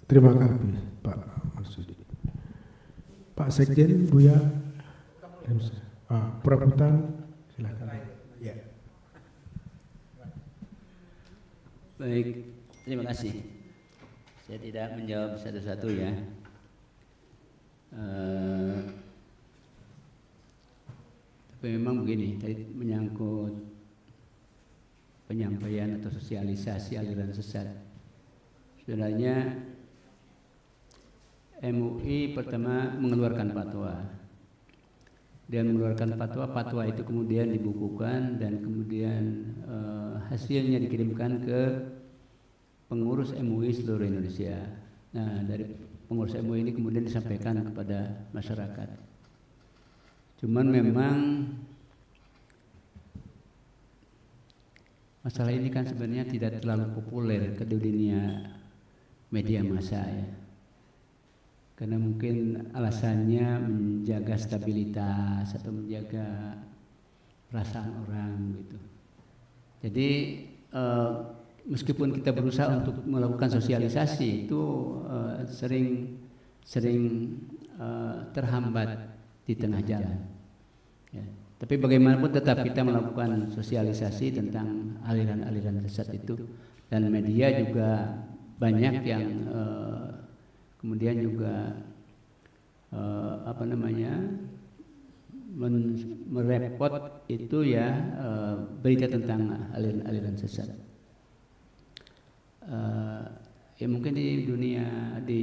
Terima kasih Pak Marsudi. Pak Sekjen, Buya, Prabutan, silakan. Ya. Baik, terima kasih. Saya tidak menjawab satu-satu ya. Tapi memang begini, tadi menyangkut penyampaian atau sosialisasi aliran sesat. Sebenarnya MUI pertama mengeluarkan fatwa. Dia mengeluarkan fatwa itu kemudian dibukukan dan kemudian hasilnya dikirimkan ke pengurus MUI seluruh Indonesia. Nah, dari pengurus MUI ini kemudian disampaikan kepada masyarakat. Cuman memang masalah ini kan sebenarnya tidak terlalu populer ke dunia media massa ya. Karena mungkin alasannya menjaga stabilitas atau menjaga perasaan orang gitu. Jadi meskipun kita berusaha untuk melakukan sosialisasi itu sering terhambat di tengah jalan. Ya. Tapi bagaimanapun tetap kita melakukan sosialisasi tentang aliran-aliran sesat itu, dan media juga banyak yang kemudian juga merepot itu ya berita tentang aliran-aliran sesat. Ya mungkin di dunia di